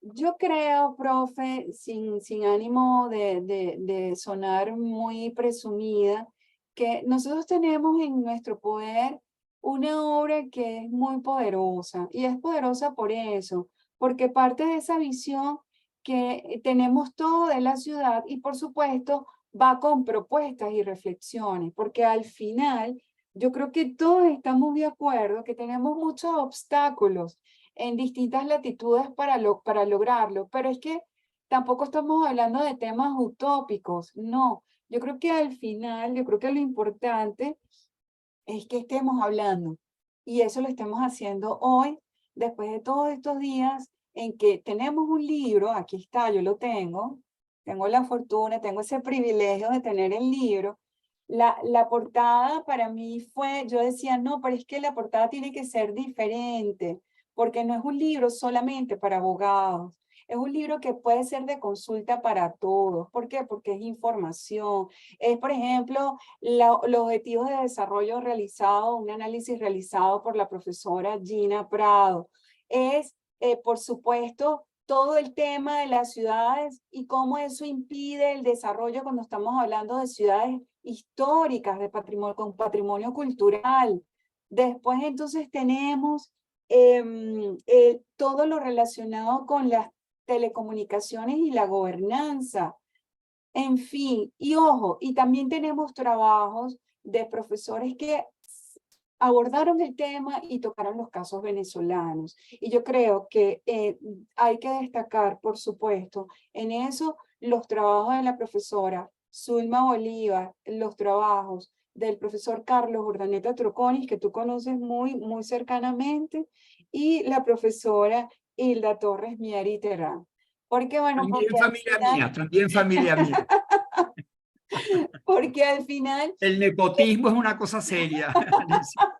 yo creo, profe, sin ánimo de sonar muy presumida, que nosotros tenemos en nuestro poder una obra que es muy poderosa, y es poderosa por eso, porque parte de esa visión que tenemos todo de la ciudad y por supuesto va con propuestas y reflexiones, porque al final yo creo que todos estamos de acuerdo que tenemos muchos obstáculos en distintas latitudes para lograrlo, pero es que tampoco estamos hablando de temas utópicos, no. Yo creo que al final, yo creo que lo importante es que estemos hablando y eso lo estemos haciendo hoy, después de todos estos días en que tenemos un libro, aquí está, yo lo tengo la fortuna, tengo ese privilegio de tener el libro. La portada para mí fue, yo decía, no, pero es que la portada tiene que ser diferente, porque no es un libro solamente para abogados, es un libro que puede ser de consulta para todos. ¿Por qué? Porque es información. Es, por ejemplo, los objetivos de desarrollo realizado, un análisis realizado por la profesora Gina Prado. Es, por supuesto, todo el tema de las ciudades y cómo eso impide el desarrollo cuando estamos hablando de ciudades históricas, de patrimonio, con patrimonio cultural. Después entonces tenemos todo lo relacionado con las telecomunicaciones y la gobernanza. En fin, y ojo, y también tenemos trabajos de profesores que abordaron el tema y tocaron los casos venezolanos. Y yo creo que hay que destacar, por supuesto, en eso los trabajos de la profesora Zulma Bolívar, los trabajos del profesor Carlos Urdaneta Troconis, que tú conoces muy cercanamente, y la profesora Hilda Torres Mieri Terán. Porque, bueno, También familia mía, también familia mía. porque al final El nepotismo es una cosa seria, Alicia.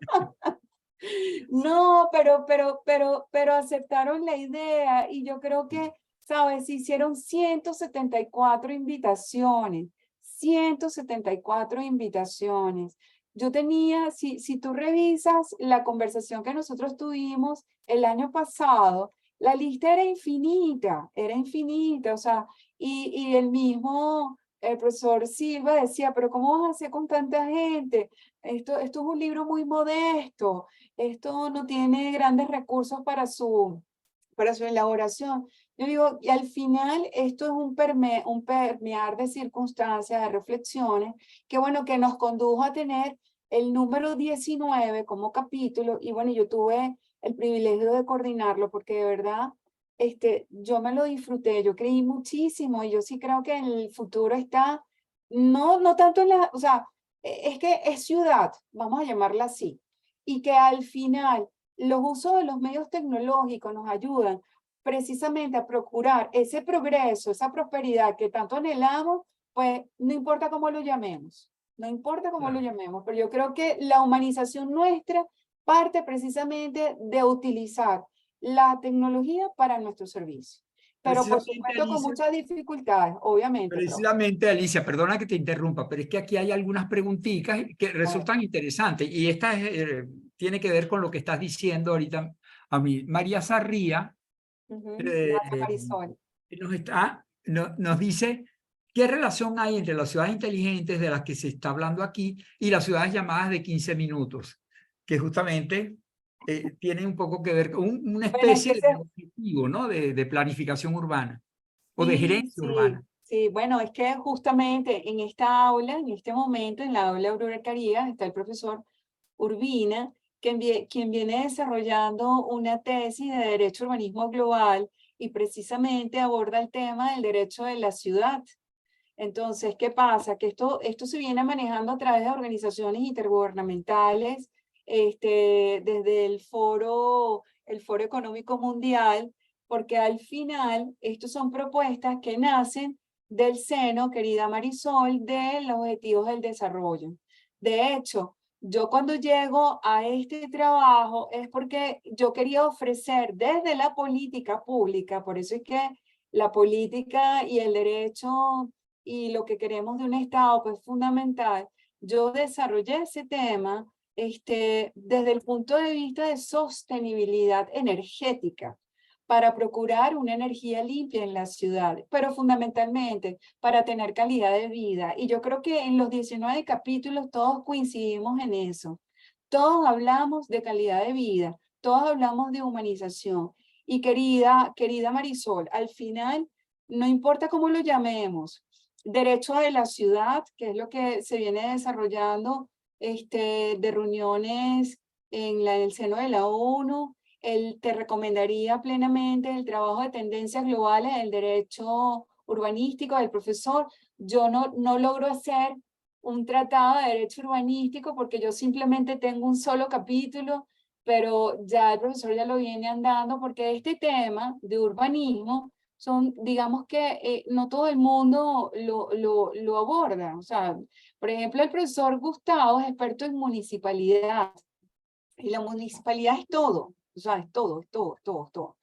no, pero aceptaron la idea y yo creo que, ¿sabes? Se hicieron 174 invitaciones, 174 invitaciones. Yo tenía, si tú revisas la conversación que nosotros tuvimos el año pasado, la lista era infinita, o sea, y el mismo, el profesor Silva decía, pero ¿cómo vas a hacer con tanta gente? Esto es un libro muy modesto, esto no tiene grandes recursos para su elaboración. Yo digo, y al final esto es un permear de circunstancias, de reflexiones, que bueno, que nos condujo a tener el número 19 como capítulo, y bueno, yo tuve el privilegio de coordinarlo, porque de verdad, yo me lo disfruté, yo creí muchísimo, y yo sí creo que el futuro está, no tanto en la, o sea, es que es ciudad, vamos a llamarla así, y que al final los usos de los medios tecnológicos nos ayudan precisamente a procurar ese progreso, esa prosperidad que tanto anhelamos, pues no importa cómo lo llamemos, no importa cómo lo llamemos, pero yo creo que la humanización nuestra parte precisamente de utilizar la tecnología para nuestro servicio. Pero por Precisamente, supuesto con Alicia, muchas dificultades, obviamente, pero precisamente, Alicia, perdona que te interrumpa, pero es que aquí hay algunas preguntitas que a ver, resultan interesantes y esta tiene que ver con lo que estás diciendo ahorita a mí. María Sarría gracias Marisol. nos dice qué relación hay entre las ciudades inteligentes de las que se está hablando aquí y las ciudades llamadas de 15 minutos, que justamente tienen un poco que ver con una Bueno, es especie que de objetivo, ¿no? De planificación urbana o de sí, gerencia urbana. sí, bueno, es que justamente en esta aula, en este momento, en la aula Aurora Carías, está el profesor Urbina, quien viene desarrollando una tesis de Derecho Urbanismo Global y precisamente aborda el tema del derecho de la ciudad. Entonces, ¿qué pasa? Que esto se viene manejando a través de organizaciones intergubernamentales, desde el Foro Económico Mundial, porque al final, estos son propuestas que nacen del seno, querida Marisol, de los Objetivos del Desarrollo. De hecho, yo cuando llego a este trabajo es porque yo quería ofrecer desde la política pública, por eso es que la política y el derecho y lo que queremos de un Estado, pues fundamental, yo desarrollé ese tema desde el punto de vista de sostenibilidad energética para procurar una energía limpia en las ciudades, pero fundamentalmente para tener calidad de vida. Y yo creo que en los 19 capítulos todos coincidimos en eso. Todos hablamos de calidad de vida, todos hablamos de humanización. Y querida Marisol, al final, no importa cómo lo llamemos, derecho de la ciudad, que es lo que se viene desarrollando de reuniones en el seno de la ONU, te recomendaría plenamente el trabajo de tendencias globales del derecho urbanístico del profesor. Yo no logro hacer un tratado de derecho urbanístico porque yo simplemente tengo un solo capítulo, pero ya el profesor ya lo viene andando porque este tema de urbanismo son, digamos que no todo el mundo lo aborda. O sea, por ejemplo, el profesor Gustavo es experto en municipalidad y la municipalidad es todo, o sea, es todo, es todo, es todo, es todo.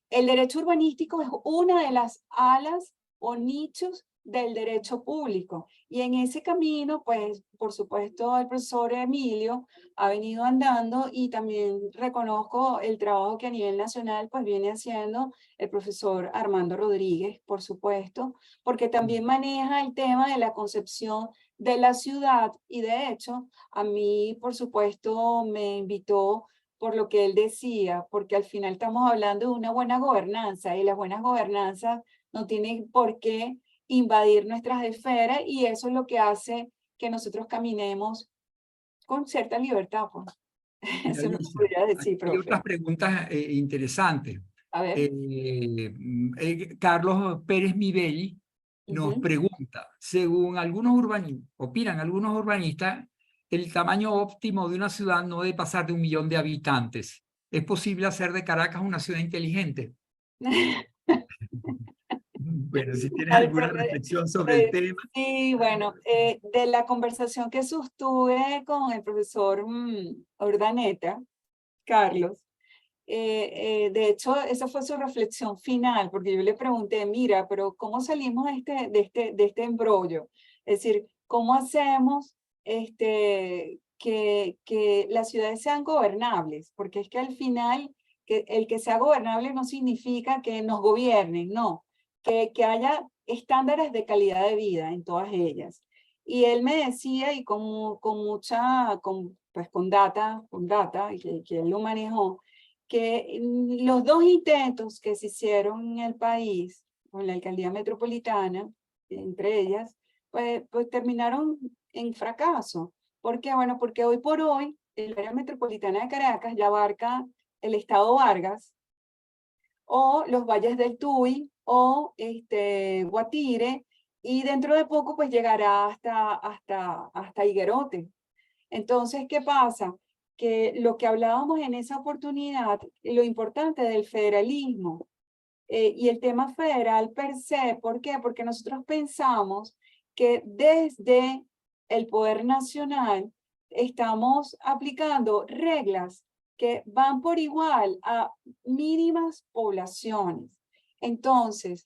El derecho urbanístico es una de las alas o nichos del derecho público. Y en ese camino, pues, por supuesto, el profesor Emilio ha venido andando y también reconozco el trabajo que a nivel nacional, pues, viene haciendo el profesor Armando Rodríguez, por supuesto, porque también maneja el tema de la concepción de la ciudad y de hecho, a mí, por supuesto, me invitó por lo que él decía, porque al final estamos hablando de una buena gobernanza y las buenas gobernanzas no tienen por qué invadir nuestras esferas y eso es lo que hace que nosotros caminemos con cierta libertad, pues. Mira, Eso es lo que Alicia, podría decir, hay otras profe. preguntas interesantes. A ver. Carlos Pérez Mibelli nos Ujú. pregunta, según algunos urbanistas, opinan algunos urbanistas, el tamaño óptimo de una ciudad no debe pasar de 1 millón de habitantes. ¿Es posible hacer de Caracas una ciudad inteligente? Bueno, si tienes Al- alguna reflexión sobre el tema. sí, bueno, de la conversación que sostuve con el profesor Urdaneta, Carlos, de hecho, esa fue su reflexión final, porque yo le pregunté, mira, pero ¿cómo salimos de este embrollo? Es decir, ¿cómo hacemos que las ciudades sean gobernables? Porque es que al final, que el que sea gobernable no significa que nos gobiernen, no, que haya estándares de calidad de vida en todas ellas. Y él me decía, y con mucha, pues con data, que él lo manejó, que los dos intentos que se hicieron en el país, con la alcaldía metropolitana, entre ellas, pues terminaron en fracaso. ¿Por qué? Bueno, porque hoy por hoy el área metropolitana de Caracas ya abarca el estado Vargas, o los valles del Tuy, o Guatire, y dentro de poco pues llegará hasta Higuerote. Entonces, ¿qué pasa? Que lo que hablábamos en esa oportunidad, lo importante del federalismo y el tema federal per se, ¿por qué? Porque nosotros pensamos que desde el poder nacional estamos aplicando reglas que van por igual a mínimas poblaciones. Entonces,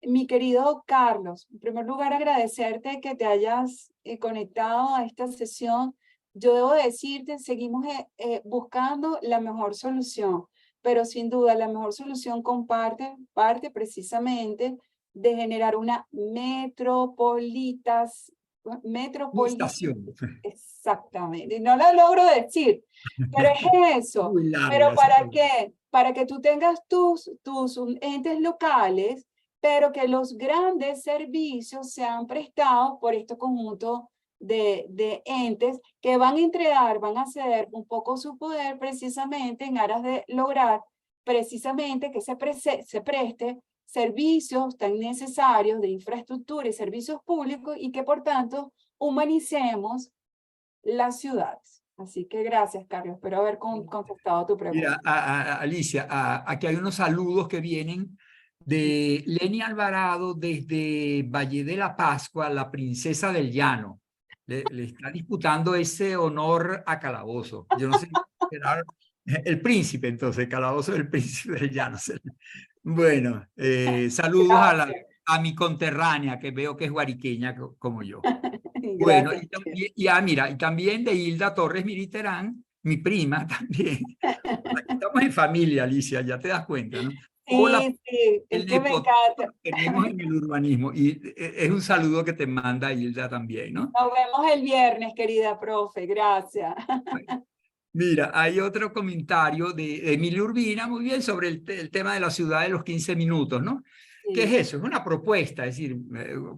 mi querido Carlos, en primer lugar agradecerte que te hayas conectado a esta sesión. Yo debo decirte, seguimos buscando la mejor solución, pero sin duda la mejor solución parte precisamente de generar una metropolitas, Estación. exactamente, no lo logro decir, pero es eso. Muy ¿Pero larga esa para palabra. qué? Para que tú tengas tus entes locales, pero que los grandes servicios sean prestados por este conjunto de entes que van a entregar, van a ceder un poco su poder precisamente en aras de lograr precisamente que se preste servicios tan necesarios de infraestructura y servicios públicos y que por tanto humanicemos las ciudades. Así que gracias, Carlos. Espero haber contestado tu Mira, pregunta. Alicia, aquí hay unos saludos que vienen de Leni Alvarado desde Valle de la Pascua, la princesa del llano. Le está disputando ese honor a Calabozo. Yo no sé, era el príncipe entonces, Calabozo es el príncipe del llano. Bueno, saludos Gracias. a mi conterránea, que veo que es guariqueña como yo. Bueno, Gracias. mira, y también de Hilda Torres Militerán, mi prima también. Aquí estamos en familia, Alicia, ya te das cuenta, ¿no? Hola, Sí, sí, es el que me nepotismo encanta. que tenemos en el urbanismo. Y es un saludo que te manda Hilda también, ¿no? Nos vemos el viernes, querida profe. Gracias. Mira, hay otro comentario de Emilio Urbina, muy bien, sobre el tema de la ciudad de los 15 minutos, ¿no? ¿Qué es Sí. eso? Es una propuesta, es decir,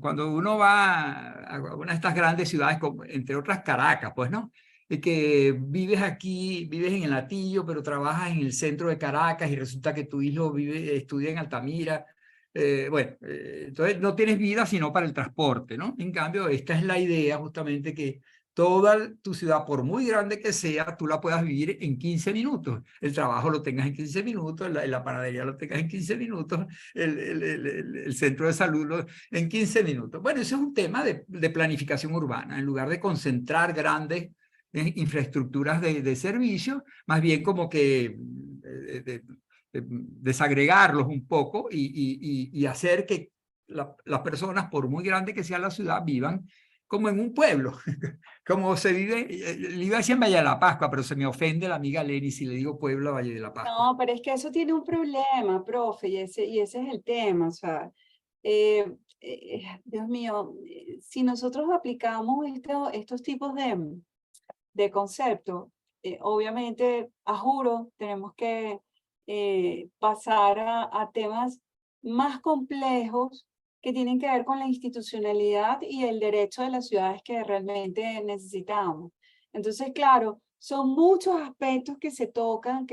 cuando uno va a una de estas grandes ciudades, como, entre otras Caracas, pues, ¿no? De que vives aquí, vives en el Latillo, pero trabajas en el centro de Caracas y resulta que tu hijo estudia en Altamira. Entonces no tienes vida sino para el transporte, ¿no? En cambio, esta es la idea justamente que toda tu ciudad, por muy grande que sea, tú la puedas vivir en 15 minutos. El trabajo lo tengas en 15 minutos, la panadería lo tengas en 15 minutos, el centro de salud en 15 minutos. Bueno, eso es un tema de planificación urbana. En lugar de concentrar grandes infraestructuras de servicio, más bien como que desagregarlos un poco y hacer que las personas, por muy grande que sea la ciudad, vivan como en un pueblo, como se vive, le iba a decir en Valle de la Pascua, pero se me ofende la amiga Lenny si le digo pueblo a Valle de la Pascua. No, pero es que eso tiene un problema, profe, y ese es el tema. O sea, Dios mío, si nosotros aplicamos estos tipos de conceptos, obviamente, a juro, tenemos que pasar a temas más complejos que tienen que ver con la institucionalidad y el derecho de las ciudades que realmente necesitamos. Entonces, claro, son muchos aspectos que se tocan.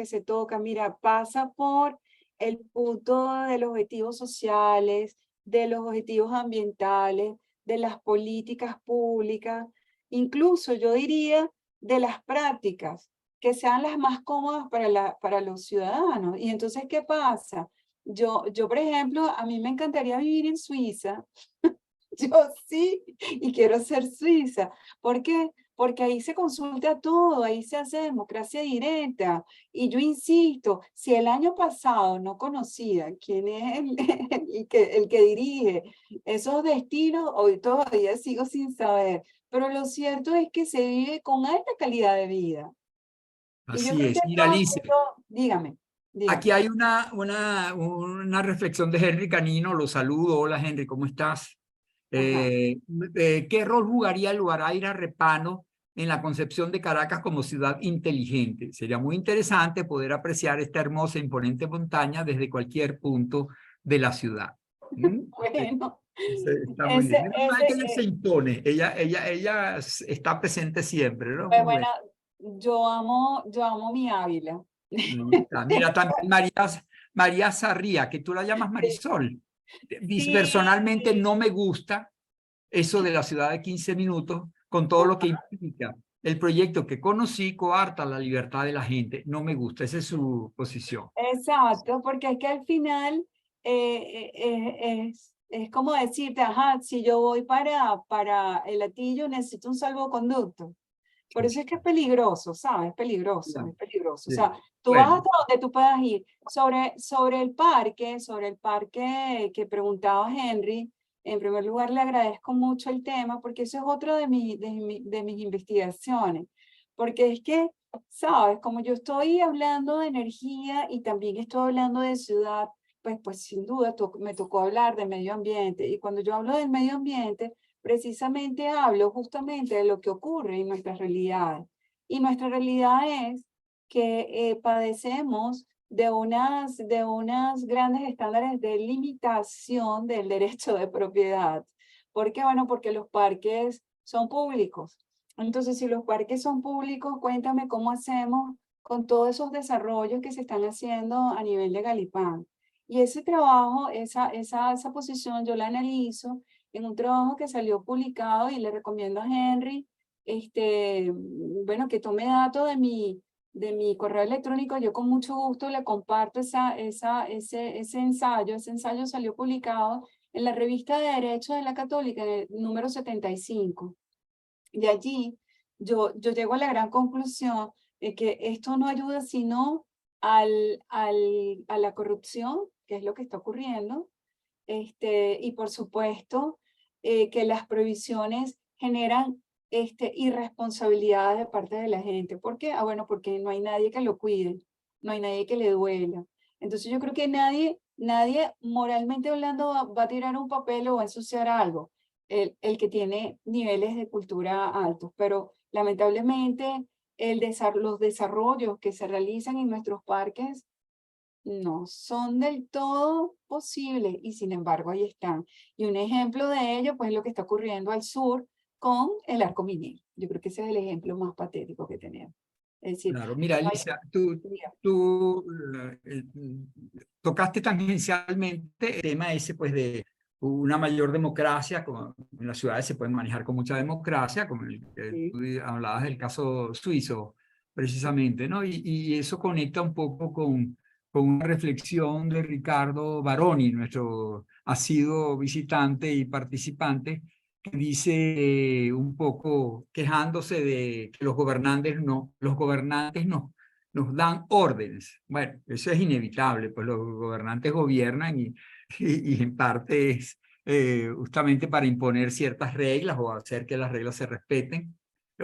Mira, pasa por el punto de los objetivos sociales, de los objetivos ambientales, de las políticas públicas, incluso yo diría de las prácticas que sean las más cómodas para los ciudadanos. Y entonces, ¿qué pasa? Por ejemplo, a mí me encantaría vivir en Suiza. Yo sí, y quiero ser suiza. ¿Por qué? Porque ahí se consulta todo, ahí se hace democracia directa. Y yo insisto, si el año pasado no conocía quién es el que dirige esos destinos, hoy todavía sigo sin saber. Pero lo cierto es que se vive con alta calidad de vida. Y yo Así creo que es. Mira, todo Alicia, eso, dígame, dígame. aquí hay una reflexión de Henry Canino, lo saludo. Hola Henry, ¿cómo estás? Ajá. ¿Qué rol jugaría Luaraira Repano en la concepción de Caracas como ciudad inteligente? Sería muy interesante poder apreciar esta hermosa e imponente montaña desde cualquier punto de la ciudad. ¿Mm? Bueno, Está muy ese, bien. Menos mal ese, que ella se impone, ella está presente siempre, ¿no? pues Muy bueno, bien. yo amo mi Ávila. Ahí está. Mira, también María Sarría, que tú la llamas Marisol. Sí, Personalmente no me gusta eso de la ciudad de 15 minutos con todo lo que implica. El proyecto que conocí coarta la libertad de la gente. No me gusta, esa es su posición. exacto, porque es que al final es como decirte, ajá, si yo voy para el Latillo, necesito un salvoconducto. Por eso es que es peligroso, ¿sabes? Es peligroso. O Sí. sea, tú vas Bueno, hasta donde tú puedas ir. Sobre el parque que preguntaba Henry, en primer lugar le agradezco mucho el tema porque eso es otro de mis investigaciones. Porque es que, ¿sabes? Como yo estoy hablando de energía y también estoy hablando de ciudad, pues sin duda me tocó hablar de medio ambiente. Y cuando yo hablo del medio ambiente, precisamente hablo justamente de lo que ocurre en nuestras realidades. Y nuestra realidad es que padecemos de unas grandes estándares de limitación del derecho de propiedad. ¿Por qué? Bueno, porque los parques son públicos. Entonces, si los parques son públicos, cuéntame cómo hacemos con todos esos desarrollos que se están haciendo a nivel de Galipán. Y ese trabajo, esa posición, yo la analizo en un trabajo que salió publicado y le recomiendo a Henry, bueno, que tome datos de mi correo electrónico. Yo con mucho gusto le comparto ese ensayo. Ese ensayo salió publicado en la revista de Derecho de la Católica, en el número 75. De allí yo llego a la gran conclusión de que esto no ayuda sino a la corrupción, que es lo que está ocurriendo, y por supuesto que las prohibiciones generan irresponsabilidad de parte de la gente. ¿Por qué? Bueno, porque no hay nadie que lo cuide, no hay nadie que le duela. Entonces yo creo que nadie moralmente hablando va a tirar un papel o va a ensuciar algo, el que tiene niveles de cultura altos, pero lamentablemente los desarrollos que se realizan en nuestros parques no son del todo posibles y sin embargo ahí están. Y un ejemplo de ello, pues, es lo que está ocurriendo al sur con el arco minero. Yo creo que ese es el ejemplo más patético que tenemos. Es decir, claro. Mira, no hay- Alicia, tú tocaste tangencialmente el tema ese, pues, de una mayor democracia. Como en las ciudades se pueden manejar con mucha democracia, como el que sí, tú hablabas del caso suizo, precisamente, ¿no? Y eso conecta un poco con una reflexión de Ricardo Baroni, nuestro asiduo visitante y participante, que dice un poco quejándose de que los gobernantes nos dan órdenes. Bueno, eso es inevitable, pues los gobernantes gobiernan y en parte justamente para imponer ciertas reglas o hacer que las reglas se respeten.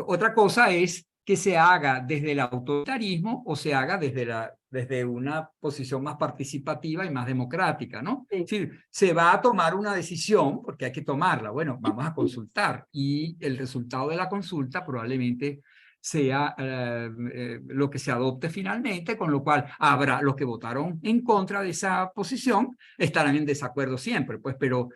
Otra cosa es que se haga desde el autoritarismo o se haga desde una posición más participativa y más democrática, ¿no? Sí. Es decir, se va a tomar una decisión porque hay que tomarla. Bueno, vamos a consultar y el resultado de la consulta probablemente sea lo que se adopte finalmente, con lo cual habrá los que votaron en contra de esa posición, estarán en desacuerdo siempre, pues, pero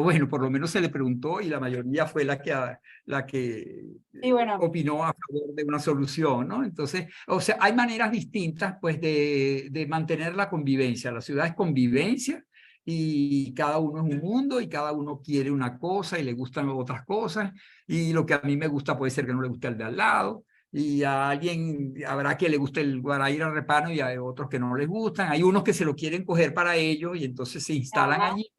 bueno, por lo menos se le preguntó y la mayoría fue la que Y bueno, opinó a favor de una solución, ¿no? Entonces, o sea, hay maneras distintas, pues, de mantener la convivencia. La ciudad es convivencia y cada uno es un mundo y cada uno quiere una cosa y le gustan otras cosas y lo que a mí me gusta puede ser que no le guste al de al lado y a alguien habrá que le guste el Guaraíra Repano y hay otros que no les gustan. Hay unos que se lo quieren coger para ellos y entonces se instalan ajá, allí.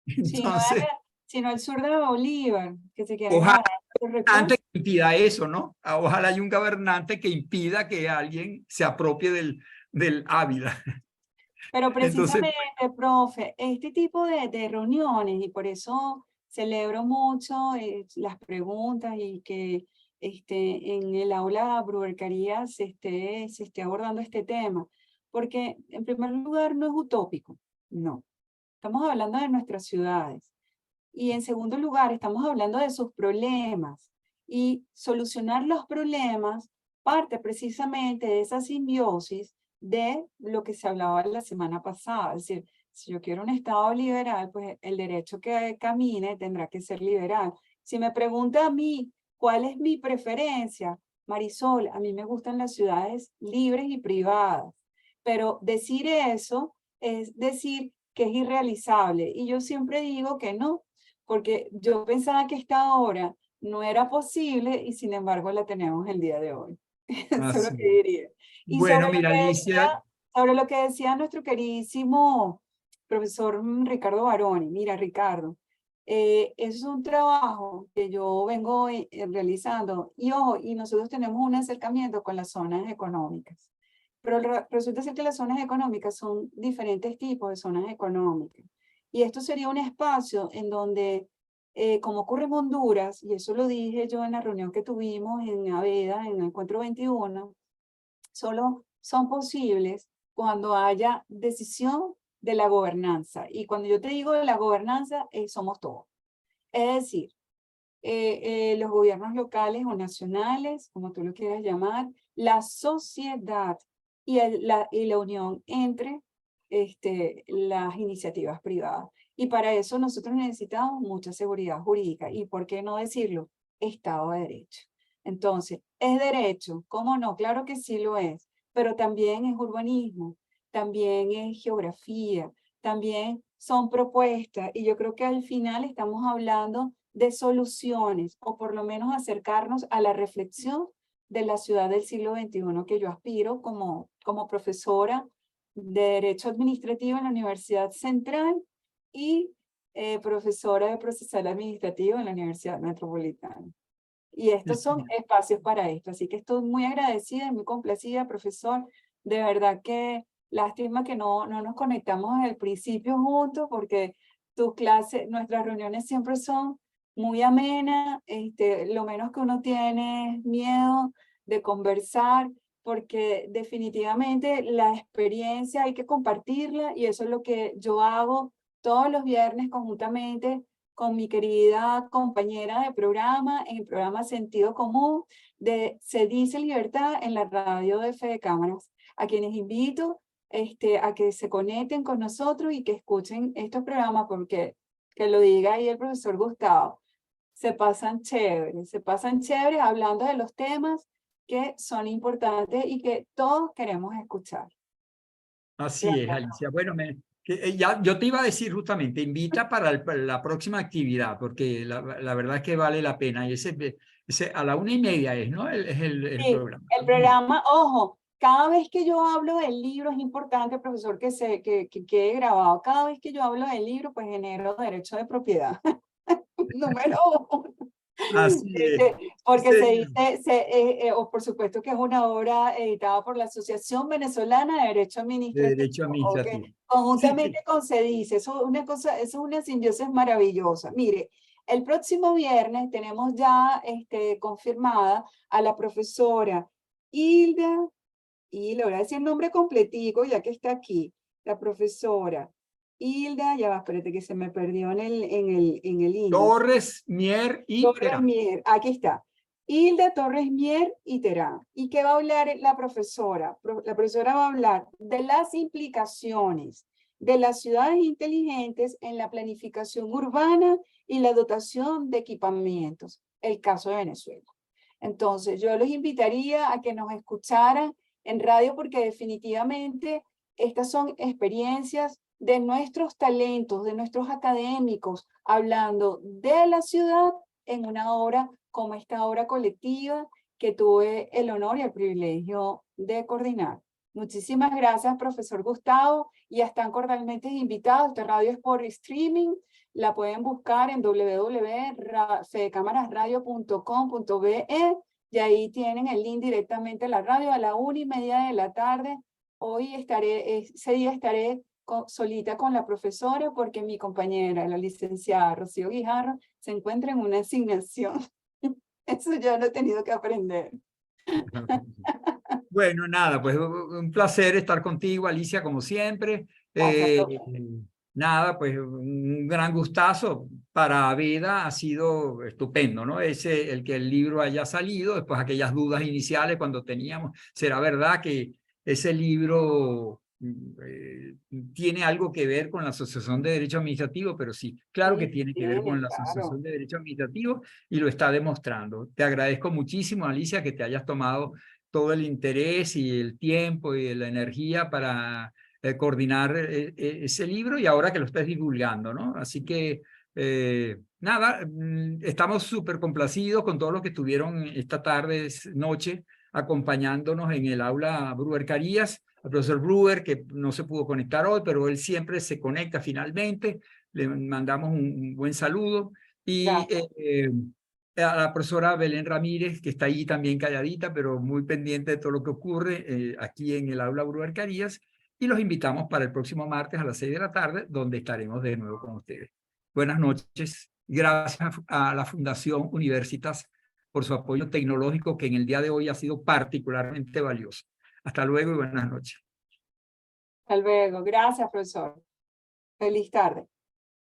sino, Entonces, sino el sur de Bolívar, que se quieren ojalá agarrar los gobernante recursos. que impida eso, ¿no? Ojalá haya un gobernante que impida que alguien se apropie del Ávila. Pero Entonces, precisamente, profe, este tipo de reuniones, y por eso celebro mucho las preguntas y que en el aula Bruercaría se esté abordando este tema, porque en primer lugar no es utópico, no. Estamos hablando de nuestras ciudades. Y en segundo lugar, estamos hablando de sus problemas. Y solucionar los problemas parte precisamente de esa simbiosis de lo que se hablaba la semana pasada. Es decir, si yo quiero un Estado liberal, pues el derecho que camine tendrá que ser liberal. Si me pregunta a mí cuál es mi preferencia, Marisol, a mí me gustan las ciudades libres y privadas. Pero decir eso es decir que es irrealizable. Y yo siempre digo que no, porque yo pensaba que esta hora no era posible y sin embargo la tenemos el día de hoy. Eso es lo así. que diría. Y Bueno, mira, Alicia, sobre lo que decía nuestro queridísimo profesor Ricardo Baroni, mira Ricardo, es un trabajo que yo vengo realizando y ojo, y nosotros tenemos un acercamiento con las zonas económicas, pero resulta ser que las zonas económicas son diferentes tipos de zonas económicas. Y esto sería un espacio en donde, como ocurre en Honduras, y eso lo dije yo en la reunión que tuvimos en Aveda, en el Encuentro 21, solo son posibles cuando haya decisión de la gobernanza. Y cuando yo te digo de la gobernanza, somos todos. Es decir, los gobiernos locales o nacionales, como tú lo quieras llamar, la sociedad y la unión entre las iniciativas privadas. Y para eso nosotros necesitamos mucha seguridad jurídica. ¿Y por qué no decirlo? Estado de Derecho. Entonces, ¿es derecho? ¿Cómo no? Claro que sí lo es, pero también es urbanismo, también es geografía, también son propuestas. Y yo creo que al final estamos hablando de soluciones, o por lo menos acercarnos a la reflexión de la ciudad del siglo XXI que yo aspiro como profesora de Derecho Administrativo en la Universidad Central y profesora de Procesal Administrativo en la Universidad Metropolitana. Y estos son espacios para esto. Así que estoy muy agradecida y muy complacida, profesor. De verdad que lástima que no nos conectamos al principio juntos porque tus clases, nuestras reuniones siempre son muy amenas. Lo menos que uno tiene es miedo de conversar porque definitivamente la experiencia hay que compartirla y eso es lo que yo hago todos los viernes conjuntamente con mi querida compañera de programa, en el programa Sentido Común de Se Dice Libertad en la radio de Fede Cámaras, a quienes invito a que se conecten con nosotros y que escuchen estos programas, porque, que lo diga ahí el profesor Gustavo, se pasan chévere hablando de los temas que son importantes y que todos queremos escuchar. así es, Alicia. Bueno, ya, yo te iba a decir justamente, invita para la próxima actividad, porque la verdad es que vale la pena. Y ese a la 1:30 es, ¿no? Es el Sí, programa. el programa, ojo, cada vez que yo hablo del libro es importante, profesor, que quede grabado. Cada vez que yo hablo del libro, pues genero derecho de propiedad. Número uno. Así es. Porque se Señor. dice, o por supuesto que es una obra editada por la Asociación Venezolana de Derecho De Administrativo, derecho ¿ok? administrativo. Sí, Conjuntamente con CEDICE, eso es una cosa, eso es una simbiosis maravillosa. Mire, el próximo viernes tenemos ya confirmada a la profesora Hilda, y le voy a decir el nombre completico ya que está aquí, la profesora Hilda, ya va, espérate que se me perdió en el índice. Torres, Mier y Torres Terán. Mier, aquí está. Hilda Torres Mier y Terán. ¿Y qué va a hablar la profesora? La profesora va a hablar de las implicaciones de las ciudades inteligentes en la planificación urbana y la dotación de equipamientos, el caso de Venezuela. Entonces, yo los invitaría a que nos escucharan en radio porque definitivamente estas son experiencias de nuestros talentos, de nuestros académicos, hablando de la ciudad en una obra como esta obra colectiva que tuve el honor y el privilegio de coordinar. Muchísimas gracias, profesor Gustavo, y están cordialmente invitados. Esta radio es por streaming, la pueden buscar en www.fedecamarasradio.com.be y ahí tienen el link directamente a la radio a la 1:30 de la tarde. Hoy ese día estaré solita con la profesora porque mi compañera, la licenciada Rocío Guijarro, se encuentra en una asignación. Eso ya lo he tenido que aprender. Bueno, nada, pues un placer estar contigo, Alicia, como siempre. Gracias, Eh, profe. Nada, pues un gran gustazo para Veda, ha sido estupendo, ¿no? El que el libro haya salido, después aquellas dudas iniciales cuando teníamos, ¿será verdad que ese libro tiene algo que ver con la Asociación de Derecho Administrativo? Pero sí, claro que Sí, tiene que ver con tiene, la claro. Asociación de Derecho Administrativo y lo está demostrando. Te agradezco muchísimo, Alicia, que te hayas tomado todo el interés y el tiempo y la energía para coordinar ese libro y ahora que lo estés divulgando, ¿no? Así que, nada, estamos súper complacidos con todos los que estuvieron esta tarde, noche, acompañándonos en el aula Brewer Carías, al profesor Brewer, que no se pudo conectar hoy, pero él siempre se conecta finalmente. Le mandamos un buen saludo. Y Gracias. a la profesora Belén Ramírez, que está ahí también calladita, pero muy pendiente de todo lo que ocurre aquí en el aula Brewer Carías. Y los invitamos para el próximo martes a las 6 de la tarde, donde estaremos de nuevo con ustedes. Buenas noches. Gracias a la Fundación Universitas por su apoyo tecnológico, que en el día de hoy ha sido particularmente valioso. Hasta luego y buenas noches. Hasta luego. Gracias, profesor. Feliz tarde.